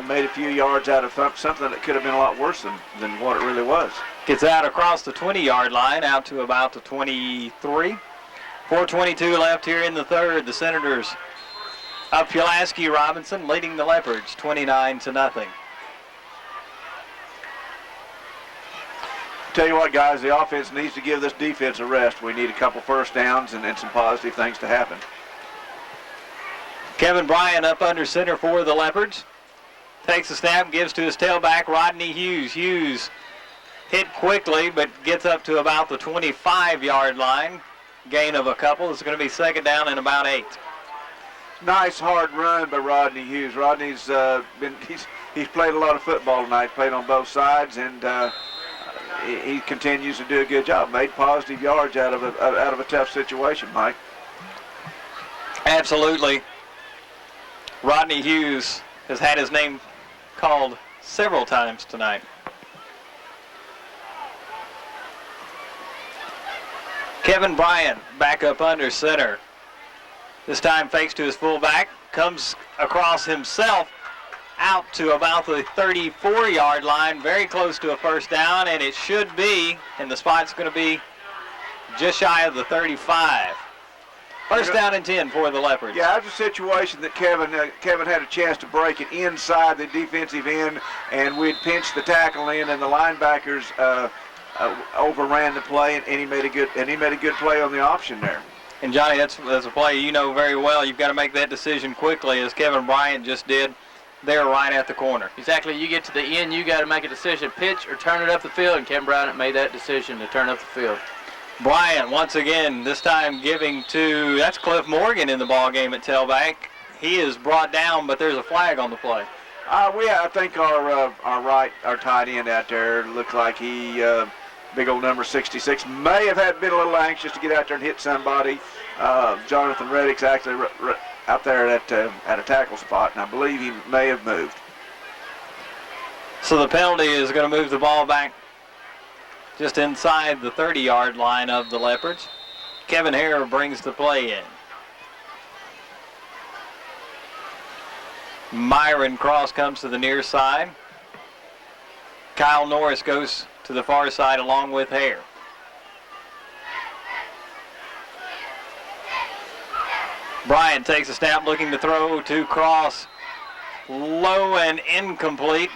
made a few yards out of something that could have been a lot worse than what it really was. Gets out across the 20-yard line, out to about the 23. 4:22 left here in the third. The Senators up Pulaski Robinson, leading the Leopards 29-0. Tell you what, guys, the offense needs to give this defense a rest. We need a couple first downs and some positive things to happen. Kevin Bryan up under center for the Leopards. Takes the snap, gives to his tailback, Rodney Hughes. Hughes hit quickly, but gets up to about the 25-yard line. Gain of a couple. It's going to be second down and about 8. Nice hard run by Rodney Hughes. Rodney's he's played a lot of football tonight. Played on both sides, and he continues to do a good job. Made positive yards out of a tough situation, Mike. Absolutely. Rodney Hughes has had his name called several times tonight. Kevin Bryan back up under center. This time fakes to his fullback, comes across himself out to about the 34-yard line, very close to a first down, and it should be, and the spot's going to be just shy of the 35. First down and 10 for the Leopards. Yeah, that's a situation that Kevin had a chance to break it inside the defensive end, and we'd pinched the tackle in, and the linebackers overran the play, and he made a good play on the option there. And Johnny, that's a play you know very well. You've got to make that decision quickly, as Kevin Bryant just did there right at the corner. Exactly. You get to the end, you got to make a decision, pitch or turn it up the field, and Kevin Bryant made that decision to turn up the field. Bryant once again, this time giving to, that's Cliff Morgan in the ball game at tailback. He is brought down, but there's a flag on the play. I think our tight end out there looks like he, big old number 66, may have been a little anxious to get out there and hit somebody. Jonathan Reddick's actually out there at a tackle spot, and I believe he may have moved. So the penalty is going to move the ball back just inside the 30-yard line of the Leopards. Kevin Hare brings the play in. Myron Cross comes to the near side. Kyle Norris goes to the far side along with Hare. Bryant takes a snap looking to throw to Cross. Low and incomplete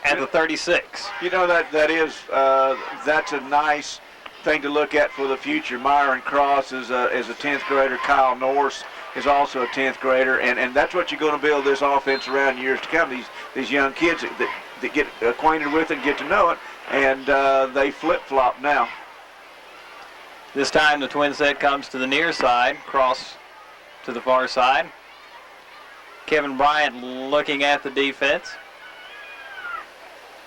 at the 36. You know, that's a nice thing to look at for the future. Myron Cross is a 10th grader. Kyle Norris is also a 10th grader, and that's what you're going to build this offense around years to come. These young kids that get acquainted with it and get to know it, and they flip-flop now. This time the twin set comes to the near side, Cross to the far side. Kevin Bryant looking at the defense.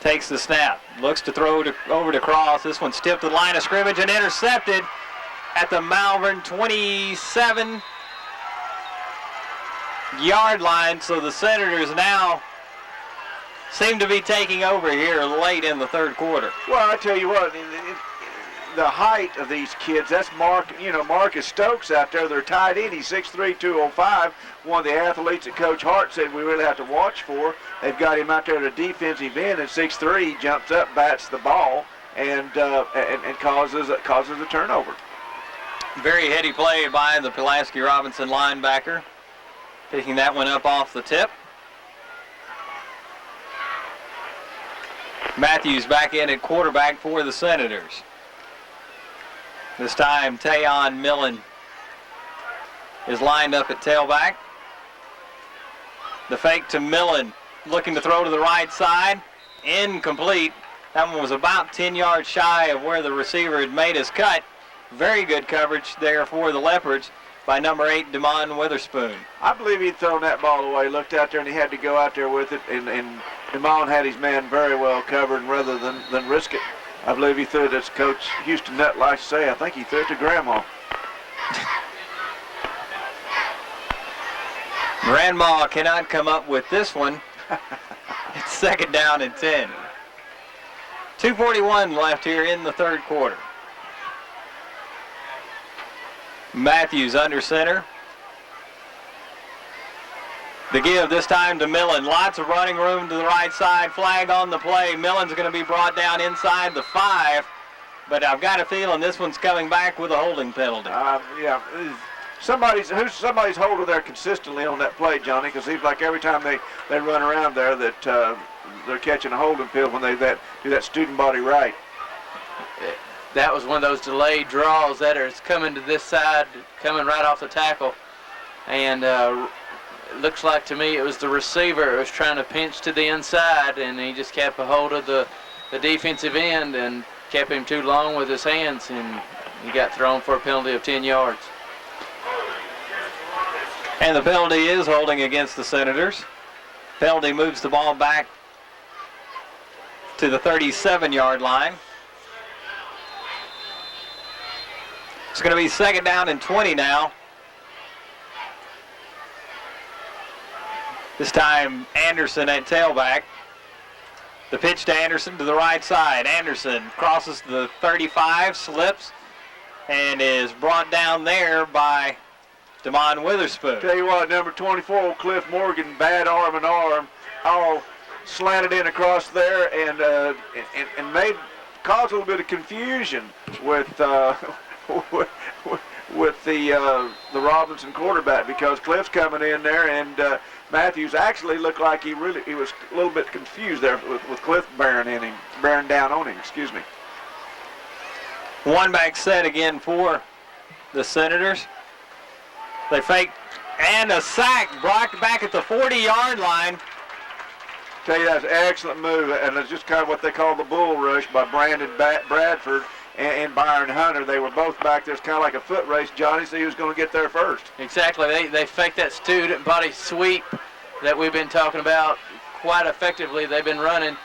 Takes the snap, looks to throw over to Cross. This one's tipped to the line of scrimmage and intercepted at the Malvern 27-yard line. So the Senators now seem to be taking over here late in the third quarter. Well, I tell you what, the height of these kids, that's Marcus Stokes out there, their tight end. He's 6'3", 205, one of the athletes that Coach Hart said we really have to watch for. They've got him out there at a defensive end at 6'3", he jumps up, bats the ball, and causes a turnover. Very heady play by the Pulaski Robinson linebacker, picking that one up off the tip. Matthews back in at quarterback for the Senators. This time, Tayon Millen is lined up at tailback. The fake to Millen, looking to throw to the right side. Incomplete. That one was about 10 yards shy of where the receiver had made his cut. Very good coverage there for the Leopards by number 8, Damon Witherspoon. I believe he'd thrown that ball away, looked out there, and he had to go out there with it, and Damon had his man very well covered, and rather than risk it, I believe he threw it, as Coach Houston Nutt likes to say, I think he threw it to Grandma. Grandma cannot come up with this one. It's second down and 10. 2:41 left here in the third quarter. Matthews under center. The give this time to Millen. Lots of running room to the right side. Flag on the play. Millen's going to be brought down inside the 5. But I've got a feeling this one's coming back with a holding penalty. Yeah. Somebody's holding there consistently on that play, Johnny, because it seems like every time they run around there that they're catching a holding penalty when they do that student body right. That was one of those delayed draws that is coming to this side, coming right off the tackle. And it looks like to me it was the receiver who was trying to pinch to the inside, and he just kept a hold of the defensive end and kept him too long with his hands, and he got thrown for a penalty of 10 yards. And the penalty is holding against the Senators. Penalty moves the ball back to the 37-yard line. It's going to be second down and 20 now. This time Anderson at tailback. The pitch to Anderson to the right side. Anderson crosses the 35, slips, and is brought down there by Damon Witherspoon. Tell you what, number 24, Cliff Morgan, bad arm and arm, all slanted in across there and caused a little bit of confusion with the Robinson quarterback, because Cliff's coming in there, and Matthews actually looked like he was a little bit confused there with Cliff bearing down on him. Excuse me. One back set again for the Senators. They fake and a sack blocked back at the 40-yard line. Tell you, that's an excellent move, and it's just kind of what they call the bull rush by Brandon Bradford and Byron Hunter. They were both back there. It's kind of like a foot race, Johnny, so he was going to get there first. Exactly. They faked that student body sweep that we've been talking about quite effectively. They've been running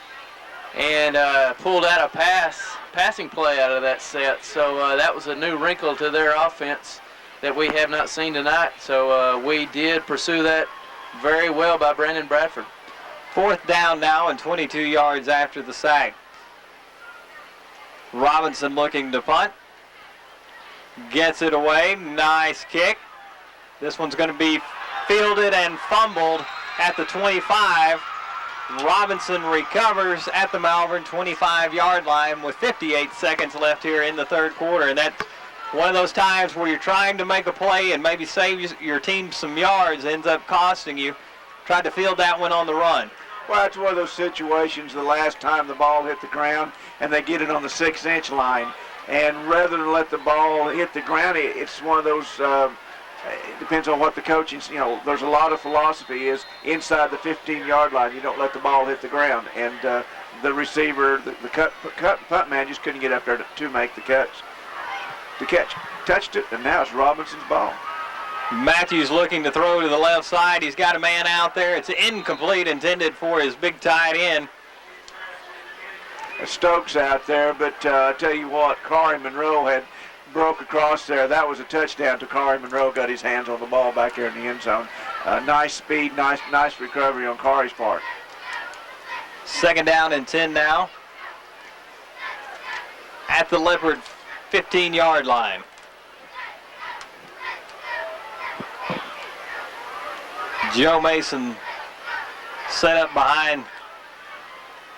and pulled out a passing play out of that set. So that was a new wrinkle to their offense that we have not seen tonight. So we did pursue that very well by Brandon Bradford. Fourth down now and 22 yards after the sack. Robinson looking to punt. gets it away. Nice kick. This one's going to be fielded and fumbled at the 25. Robinson recovers at the Malvern 25-yard line with 58 seconds left here in the third quarter. And that's one of those times where you're trying to make a play and maybe save your team some yards, ends up costing you. Tried to field that one on the run. Well, it's one of those situations the last time the ball hit the ground and they get it on the 6-inch line. And rather than let the ball hit the ground, it's one of those, it depends on what the coaching, there's a lot of philosophy is inside the 15-yard line, you don't let the ball hit the ground. And the receiver, the punt man just couldn't get up there to make the catch. Touched it, and now it's Robinson's ball. Matthews looking to throw to the left side. He's got a man out there. It's incomplete, intended for his big tight end. Stokes out there, but I tell you what, Kari Monroe had broke across there. That was a touchdown to Kari Monroe. Got his hands on the ball back there in the end zone. Nice speed, nice recovery on Kari's part. 2nd down and 10 now at the Leopard 15-yard line. Joe Mason set up behind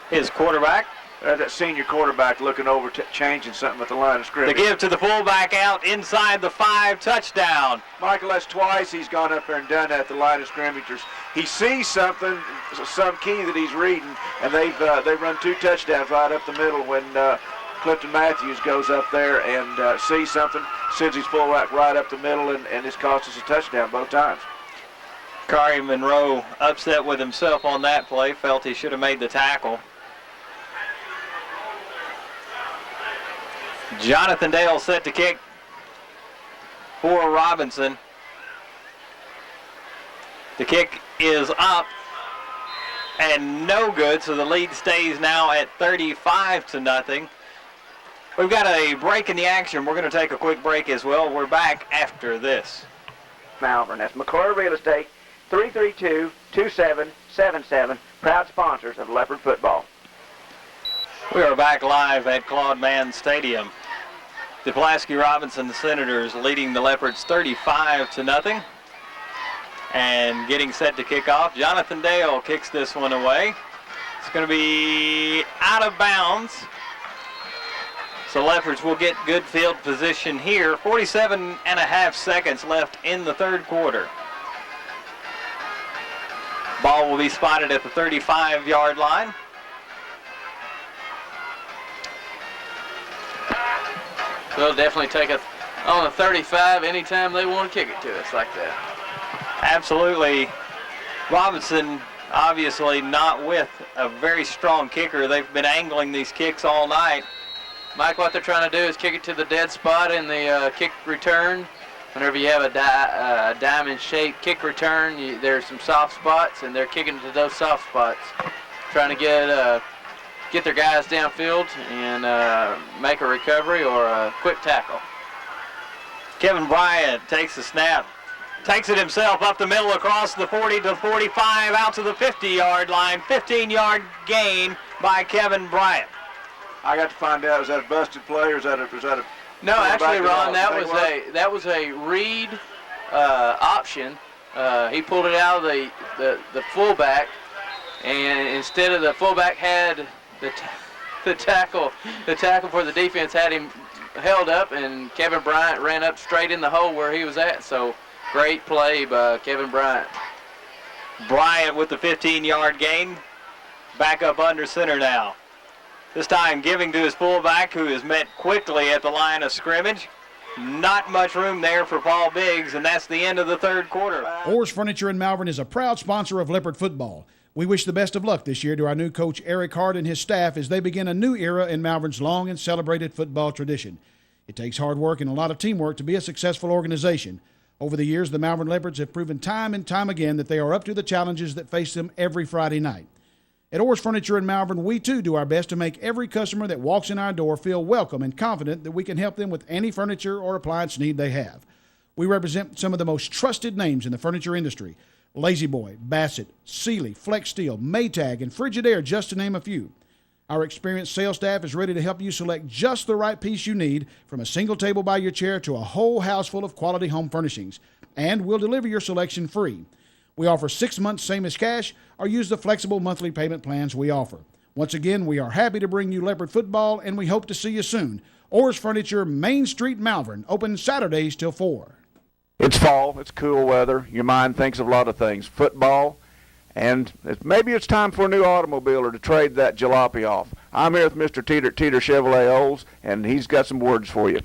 his quarterback. That senior quarterback looking over, changing something at the line of scrimmage. To give to the fullback out inside the 5, touchdown. Michael, that's twice he's gone up there and done that at the line of scrimmagers. He sees something, some key that he's reading, and they've run 2 touchdowns right up the middle when Clifton Matthews goes up there and sees something, sends his fullback right up the middle, and it's cost us a touchdown both times. Kari Monroe upset with himself on that play, felt he should have made the tackle. Jonathan Dale set to kick for Robinson. The kick is up and no good, so the lead stays now at 35-0. We've got a break in the action. We're going to take a quick break as well. We're back after this. Malvern, that's McClure Real Estate, 332-2777, proud sponsors of Leopard football. We are back live at Claude Mann Stadium. The Pulaski Robinson Senators leading the Leopards 35-0 and getting set to kick off. Jonathan Dale kicks this one away. It's going to be out of bounds. So Leopards will get good field position here. 47.5 seconds left in the third quarter. Ball will be spotted at the 35-yard line. They'll definitely take it on a 35 anytime they want to kick it to us like that. Absolutely. Robinson obviously not with a very strong kicker. They've been angling these kicks all night. Mike, what they're trying to do is kick it to the dead spot in the kick return. Whenever you have a diamond-shaped kick return, there's some soft spots, and they're kicking to those soft spots, trying to get their guys downfield and make a recovery or a quick tackle. Kevin Bryant takes the snap, takes it himself up the middle across the 40 to 45, out to the 50-yard line. 15-yard gain by Kevin Bryant. I got to find out, is that a busted play or is that a No, actually, Ron, that was a read option. He pulled it out of the fullback, and instead of the fullback had the tackle for the defense had him held up, and Kevin Bryant ran up straight in the hole where he was at. So great play by Kevin Bryant. Bryant with the 15-yard gain, back up under center now. This time giving to his fullback, who is met quickly at the line of scrimmage. Not much room there for Paul Biggs, and that's the end of the third quarter. Orr's Furniture in Malvern is a proud sponsor of Leopard football. We wish the best of luck this year to our new coach Eric Hart and his staff as they begin a new era in Malvern's long and celebrated football tradition. It takes hard work and a lot of teamwork to be a successful organization. Over the years, the Malvern Leopards have proven time and time again that they are up to the challenges that face them every Friday night. At Orr's Furniture in Malvern, we too do our best to make every customer that walks in our door feel welcome and confident that we can help them with any furniture or appliance need they have. We represent some of the most trusted names in the furniture industry: Lazy Boy, Bassett, Sealy, Flex Steel, Maytag, and Frigidaire, just to name a few. Our experienced sales staff is ready to help you select just the right piece you need, from a single table by your chair to a whole house full of quality home furnishings. And we'll deliver your selection free. We offer 6 months same as cash, or use the flexible monthly payment plans we offer. Once again, we are happy to bring you Leopard football, and we hope to see you soon. Orr's Furniture, Main Street, Malvern, open Saturdays till 4. It's fall, it's cool weather. Your mind thinks of a lot of things. Football, and maybe it's time for a new automobile or to trade that jalopy off. I'm here with Mr. Teeter Chevrolet Olds, and he's got some words for you.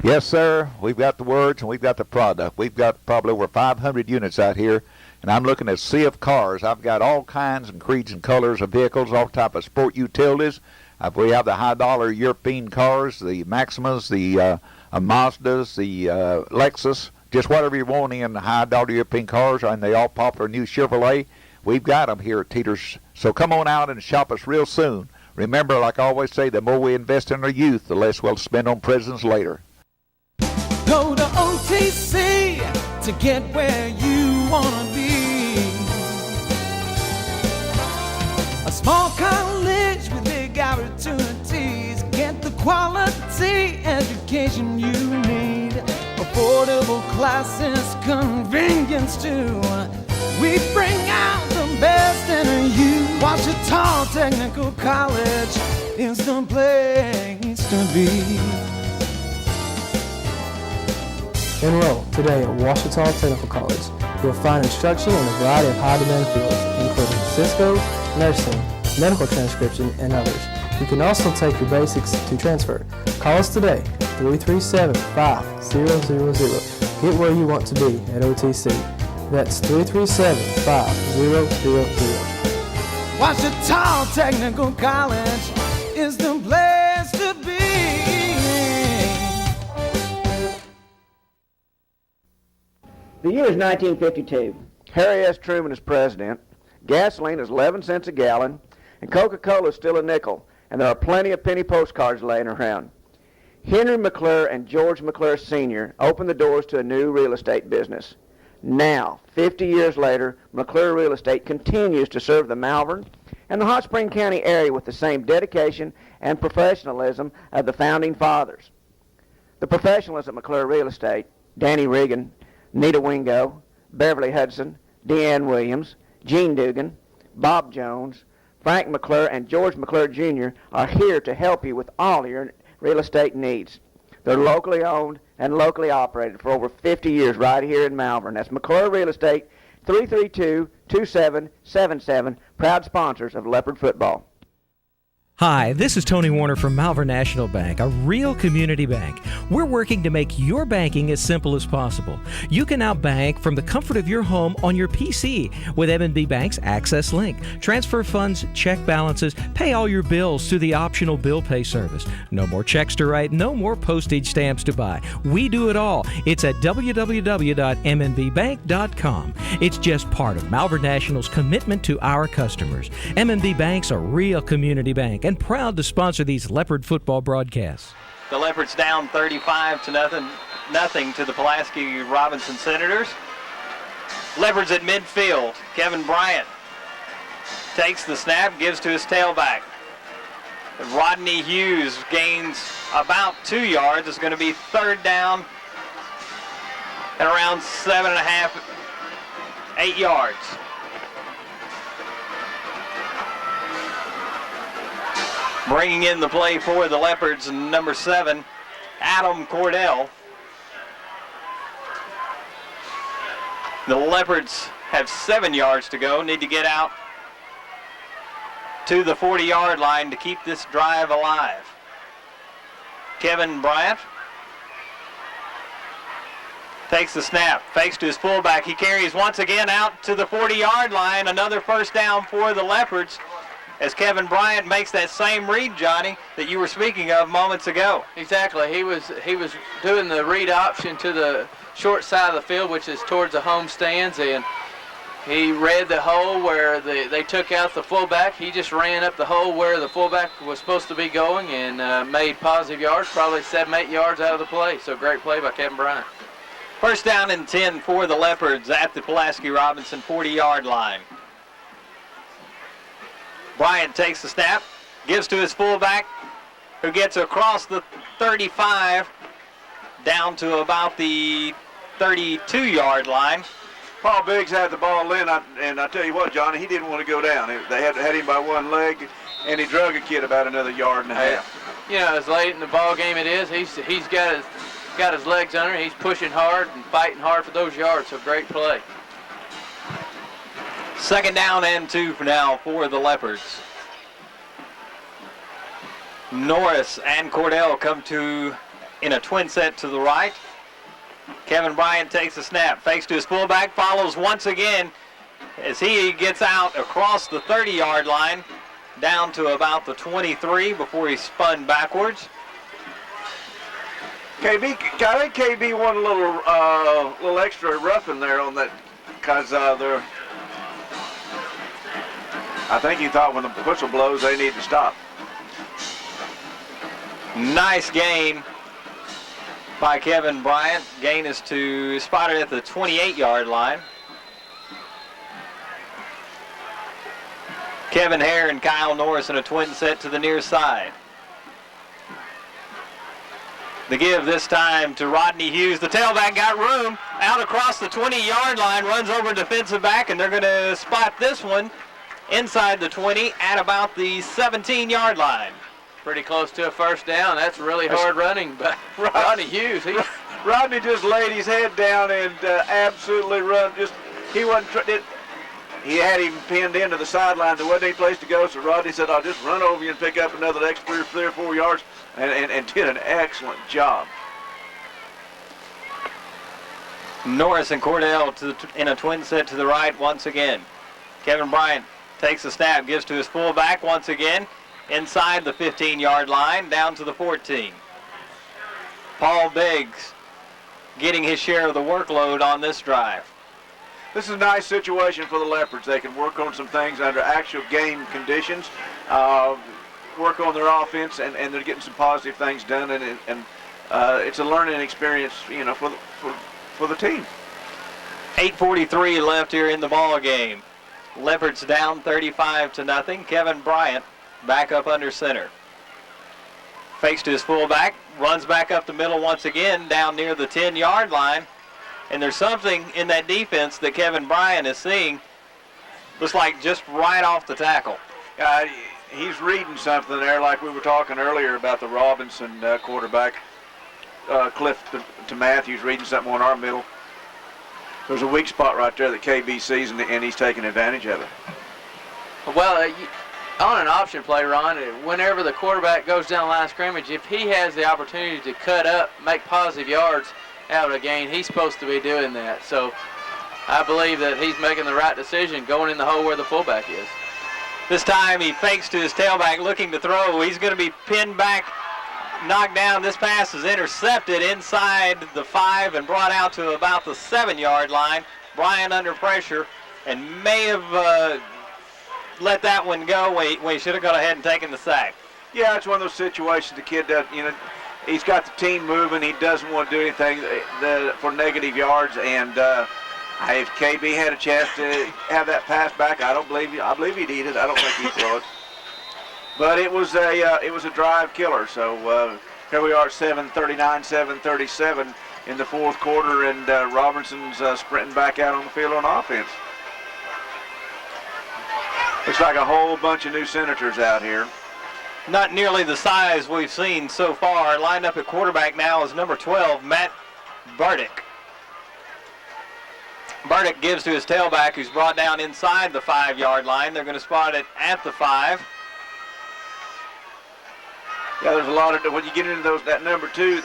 Yes, sir. We've got the words and we've got the product. We've got probably over 500 units out here, and I'm looking at a sea of cars. I've got all kinds and creeds and colors of vehicles, all type of sport utilities. We have the high-dollar European cars, the Maximas, the Mazdas, the Lexus, just whatever you want in the high-dollar European cars, and the all-popular new Chevrolet. We've got them here at Teeter's. So come on out and shop us real soon. Remember, like I always say, the more we invest in our youth, the less we'll spend on prisons later. Go to OTC to get where you want to be. A small college with big opportunities. Get the quality education you need. Affordable classes, convenience too. We bring out the best in you. Washita Technical College is the place to be. Enroll today at Washita Technical College. You'll find instruction in a variety of high-demand fields, including Cisco, nursing, medical transcription, and others. You can also take your basics to transfer. Call us today, 337-5000. Get where you want to be at OTC. That's 337-5000. Washita Technical College is the place to be. The year is 1952. Harry S. Truman is president. Gasoline is 11 cents a gallon, and Coca-Cola is still a nickel, and there are plenty of penny postcards laying around. Henry McClure and George McClure Sr. opened the doors to a new real estate business. Now, 50 years later, McClure Real Estate continues to serve the Malvern and the Hot Spring County area with the same dedication and professionalism of the Founding Fathers. The professionals at McClure Real Estate, Danny Regan, Nita Wingo, Beverly Hudson, Deanne Williams, Gene Dugan, Bob Jones, Frank McClure, and George McClure Jr. are here to help you with all your real estate needs. They're locally owned and locally operated for over 50 years right here in Malvern. That's McClure Real Estate, 332-2777, proud sponsors of Leopard football. Hi, this is Tony Warner from Malvern National Bank, a real community bank. We're working to make your banking as simple as possible. You can now bank from the comfort of your home on your PC with M&B Bank's Access Link. Transfer funds, check balances, pay all your bills through the optional bill pay service. No more checks to write, no more postage stamps to buy. We do it all. It's at www.mnbbank.com. It's just part of Malvern National's commitment to our customers. M&B Bank's a real community bank and proud to sponsor these Leopard football broadcasts. The Leopards down 35-0 to the Pulaski Robinson Senators. Leopards at midfield. Kevin Bryant takes the snap, gives to his tailback. Rodney Hughes gains about 2 yards. It's going to be third down at around 7.5, 8 yards. Bringing in the play for the Leopards, number 7, Adam Cordell. The Leopards have 7 yards to go, need to get out to the 40-yard line to keep this drive alive. Kevin Bryant takes the snap, fakes to his fullback. He carries once again out to the 40-yard line. Another first down for the Leopards as Kevin Bryant makes that same read, Johnny, that you were speaking of moments ago. Exactly. He was doing the read option to the short side of the field, which is towards the home stands, and he read the hole where they took out the fullback. He just ran up the hole where the fullback was supposed to be going and made positive yards, probably 7-8 yards out of the play. So great play by Kevin Bryant. First down and 10 for the Leopards at the Pulaski Robinson 40-yard line. Bryant takes the snap, gives to his fullback, who gets across the 35 down to about the 32-yard line. Paul Biggs had the ball in, and I tell you what, Johnny, he didn't want to go down. They had him by one leg, and he drug a kid about another yard and a half. You know, as late in the ball game it is, he's got his legs under him. He's pushing hard and fighting hard for those yards, so great play. 2nd down and 2 for now for the Leopards. Norris and Cordell come to in a twin set to the right. Kevin Bryant takes the snap, fakes to his fullback, follows once again as he gets out across the 30-yard line down to about the 23 before he spun backwards. I think KB won a little extra roughing there on that because I think he thought when the whistle blows they need to stop. Nice gain by Kevin Bryant. Gain is spotted at the 28-yard line. Kevin Hare and Kyle Norris in a twin set to the near side. The give this time to Rodney Hughes. The tailback got room out across the 20-yard line, runs over defensive back, and they're going to spot this one inside the 20 at about the 17-yard line. Pretty close to a first down. That's really hard running, but Rodney Hughes, Rodney just laid his head down and absolutely run. He had him pinned into the sideline. There wasn't any place to go, so Rodney said, "I'll just run over you and pick up another extra 3 or 4 yards," and did an excellent job. Norris and Cordell in a twin set to the right once again. Kevin Bryant takes the snap, gives to his fullback once again. Inside the 15-yard line, down to the 14. Paul Biggs getting his share of the workload on this drive. This is a nice situation for the Leopards. They can work on some things under actual game conditions, work on their offense, and they're getting some positive things done, and it's a learning experience, you know, for the team. 8:43 left here in the ball game. Leopards down 35-0. Kevin Bryant back up under center. Fakes to his fullback, runs back up the middle once again, down near the 10-yard line. And there's something in that defense that Kevin Bryant is seeing. Looks like just right off the tackle. He's reading something there, like we were talking earlier about the Robinson quarterback, Cliff to Matthews, reading something on our middle. There's a weak spot right there that KB sees, and he's taking advantage of it. Well, on an option play, Ron, whenever the quarterback goes down the line of scrimmage, if he has the opportunity to cut up, make positive yards out of a gain, he's supposed to be doing that. So I believe that he's making the right decision going in the hole where the fullback is. This time he fakes to his tailback looking to throw. He's going to be pinned back, knocked down. This pass is intercepted inside the 5 and brought out to about the 7-yard line. Bryant under pressure and may have let that one go when he should have gone ahead and taken the sack. Yeah, it's one of those situations the kid does, you know, he's got the team moving. He doesn't want to do anything for negative yards. And if KB had a chance to have that pass back, I believe he'd eat it. I don't think he'd throw it. But it was a drive killer. So here we are at 7:39, 7:37 in the fourth quarter, and Robinson's sprinting back out on the field on offense. Looks like a whole bunch of new Senators out here. Not nearly the size we've seen so far. Lined up at quarterback now is number 12, Matt Burdick. Burdick gives to his tailback, who's brought down inside the 5-yard line. They're going to spot it at the 5. Yeah, there's a lot of, when you get into that number 2,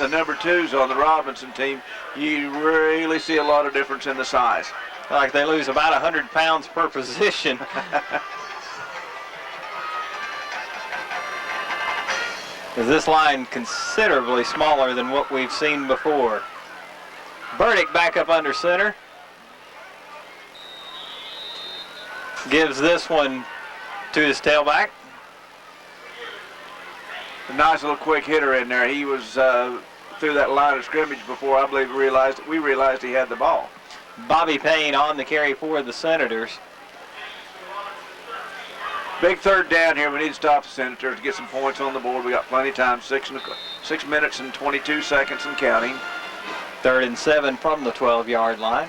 the number 2s on the Robinson team, you really see a lot of difference in the size. Like they lose about 100 pounds per position. Is this line considerably smaller than what we've seen before. Burdick back up under center. Gives this one to his tailback. A nice little quick hitter in there. He was through that line of scrimmage before I believe we realized he had the ball. Bobby Payne on the carry for the Senators. Big third down here. We need to stop the Senators to get some points on the board. We got plenty of time. 6 minutes and 22 seconds and counting. 3rd and 7 from the 12-yard line.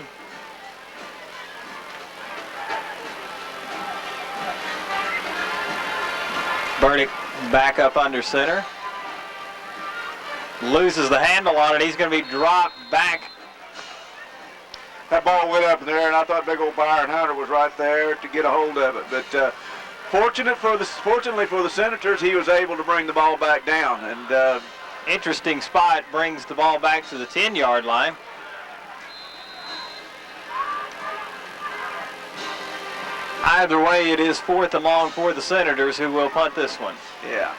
Burdick back up under center. Loses the handle on it. He's going to be dropped back. That ball went up in the air, and I thought big old Byron Hunter was right there to get a hold of it. But fortunately for the Senators, he was able to bring the ball back down. And interesting spot, brings the ball back to the 10-yard line. Either way, it is 4th and long for the Senators, who will punt this one. Yeah.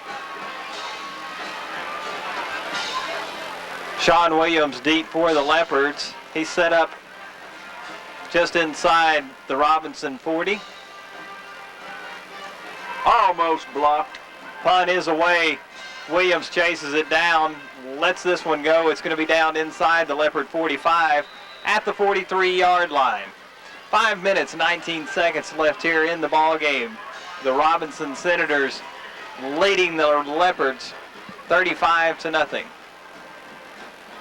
Sean Williams deep for the Leopards. He's set up just inside the Robinson 40. Almost blocked. Punt is away. Williams chases it down, lets this one go. It's going to be down inside the Leopard 45 at the 43-yard line. 5 minutes, 19 seconds left here in the ball game. The Robinson Senators leading the Leopards 35-0.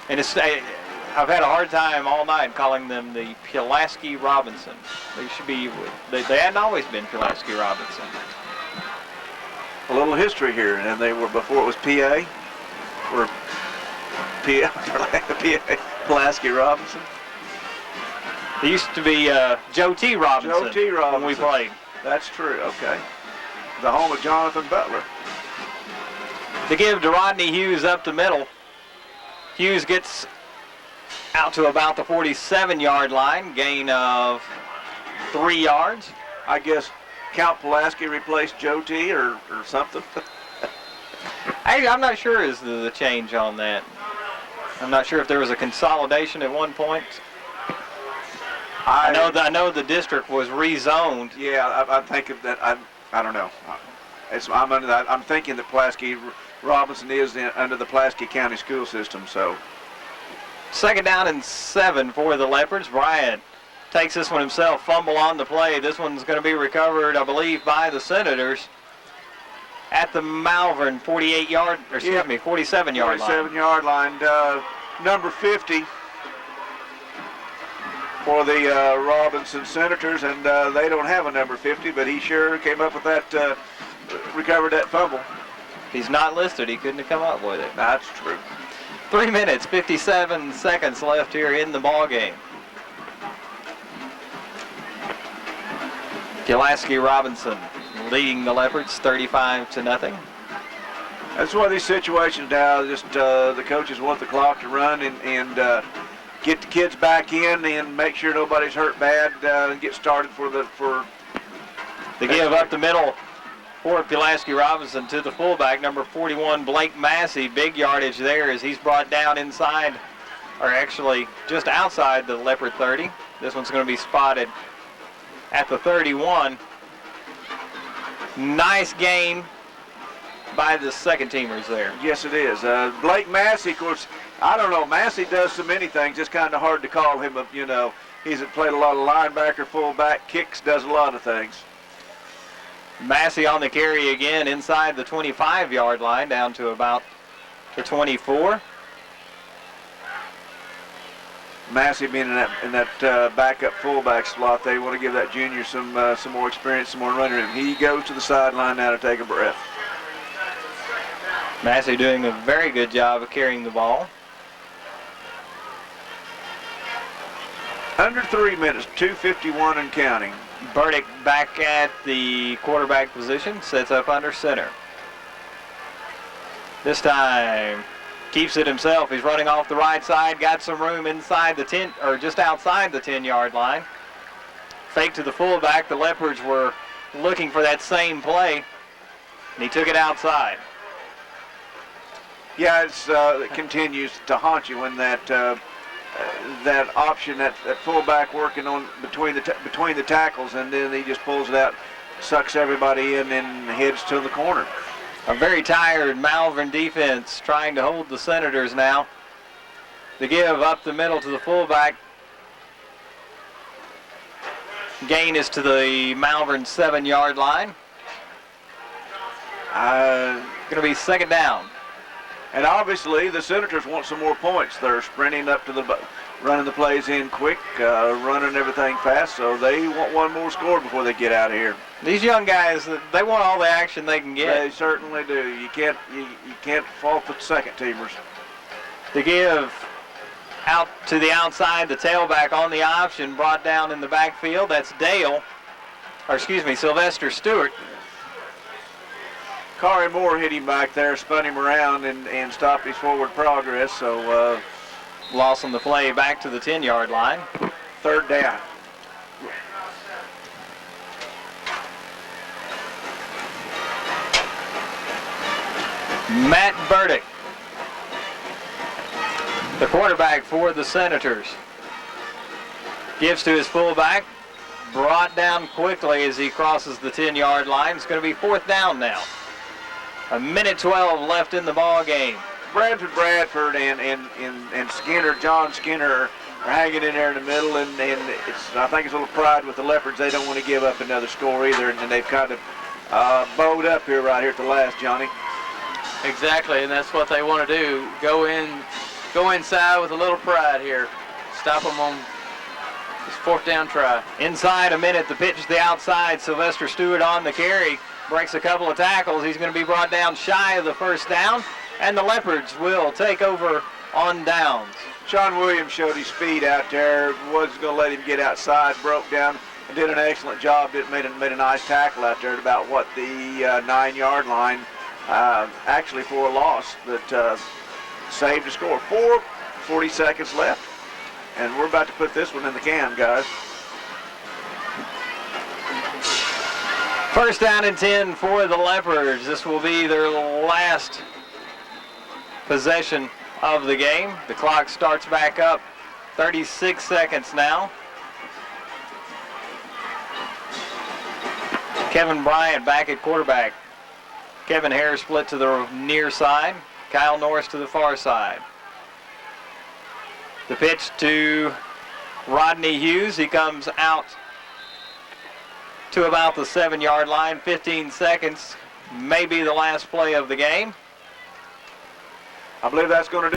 And I've had a hard time all night calling them the Pulaski Robinson. They should be. They hadn't always been Pulaski Robinson. A little history here, and they were before it was PA. Or PA Pulaski Robinson. It used to be Joe T. Robinson. Joe T. Robinson. When we played. That's true. Okay. The home of Jonathan Butler. To give to Rodney Hughes up the middle. Hughes gets out to about the 47-yard line, gain of 3 yards. I guess Count Pulaski replaced Joe T. or something. I'm not sure is the change on that. I'm not sure if there was a consolidation at one point. I know the district was rezoned. Yeah, I'm thinking that I don't know. I'm thinking that Pulaski Robinson is under the Pulaski County school system. So 2nd down and 7 for the Leopards. Bryant takes this one himself, fumble on the play. This one's going to be recovered, I believe, by the Senators at the Malvern 47-yard line. 47-yard line. Number 50 for the Robinson Senators, and they don't have a number 50, but he sure came up with that, recovered that fumble. He's not listed. He couldn't have come up with it. That's true. 3 minutes, 57 seconds left here in the ball game. Pulaski Robinson leading the Leopards 35-0. That's one of these situations now. Just the coaches want the clock to run and get the kids back in and make sure nobody's hurt bad and get started for the give up the middle for Pulaski Robinson to the fullback, number 41, Blake Massey. Big yardage there as he's brought down inside, or actually just outside the Leopard 30. This one's going to be spotted at the 31. Nice gain by the second teamers there. Yes, it is. Blake Massey, of course, I don't know. Massey does so many things. It's kind of hard to call him he's played a lot of linebacker, fullback, kicks, does a lot of things. Massey on the carry again inside the 25-yard line, down to about the 24. Massey being in that backup fullback slot, they want to give that junior some more experience, some more running room. He goes to the sideline now to take a breath. Massey doing a very good job of carrying the ball. Under 3 minutes, 2:51 and counting. Burdick back at the quarterback position, sets up under center. This time keeps it himself. He's running off the right side, got some room inside the 10, or just outside the 10-yard line. Fake to the fullback. The Leopards were looking for that same play, and he took it outside. Yeah, it continues to haunt you when that option, that fullback working on between the tackles, and then he just pulls it out, sucks everybody in, and heads to the corner. A very tired Malvern defense trying to hold the Senators now. The give up the middle to the fullback. Gain is to the Malvern 7-yard line. Going to be second down. And obviously the Senators want some more points. They're sprinting up to the, running the plays in quick, running everything fast, so they want one more score before they get out of here. These young guys, they want all the action they can get. They certainly do. You can't fault the second teamers. To give out to the outside, the tailback on the option, brought down in the backfield. That's Sylvester Stewart. Corey Moore hit him back there, spun him around, and stopped his forward progress. So loss on the play back to the 10-yard line. Third down. Matt Burdick, the quarterback for the Senators, gives to his fullback, brought down quickly as he crosses the 10-yard line. It's going to be fourth down now. 1:12 left in the ball game. Bradford and Skinner, John Skinner, are hanging in there in the middle, and I think it's a little pride with the Leopards. They don't want to give up another score either, and they've kind of bowed up here right here at the last, Johnny. Exactly, and that's what they want to do. Go inside with a little pride here. Stop them on this fourth down try. Inside a minute, the pitch to the outside. Sylvester Stewart on the carry. Breaks a couple of tackles. He's going to be brought down shy of the first down, and the Leopards will take over on downs. Sean Williams showed his speed out there. Wasn't going to let him get outside. Broke down and did an excellent job. Made a nice tackle out there at about the 9-yard line. Actually for a loss, but saved the score. 40 seconds left, and we're about to put this one in the can, guys. First down and 10 for the Leopards. This will be their last possession of the game. The clock starts back up. 36 seconds now. Kevin Bryant back at quarterback. Kevin Hare split to the near side. Kyle Norris to the far side. The pitch to Rodney Hughes. He comes out to about the 7-yard line. 15 seconds may be the last play of the game. I believe that's going to do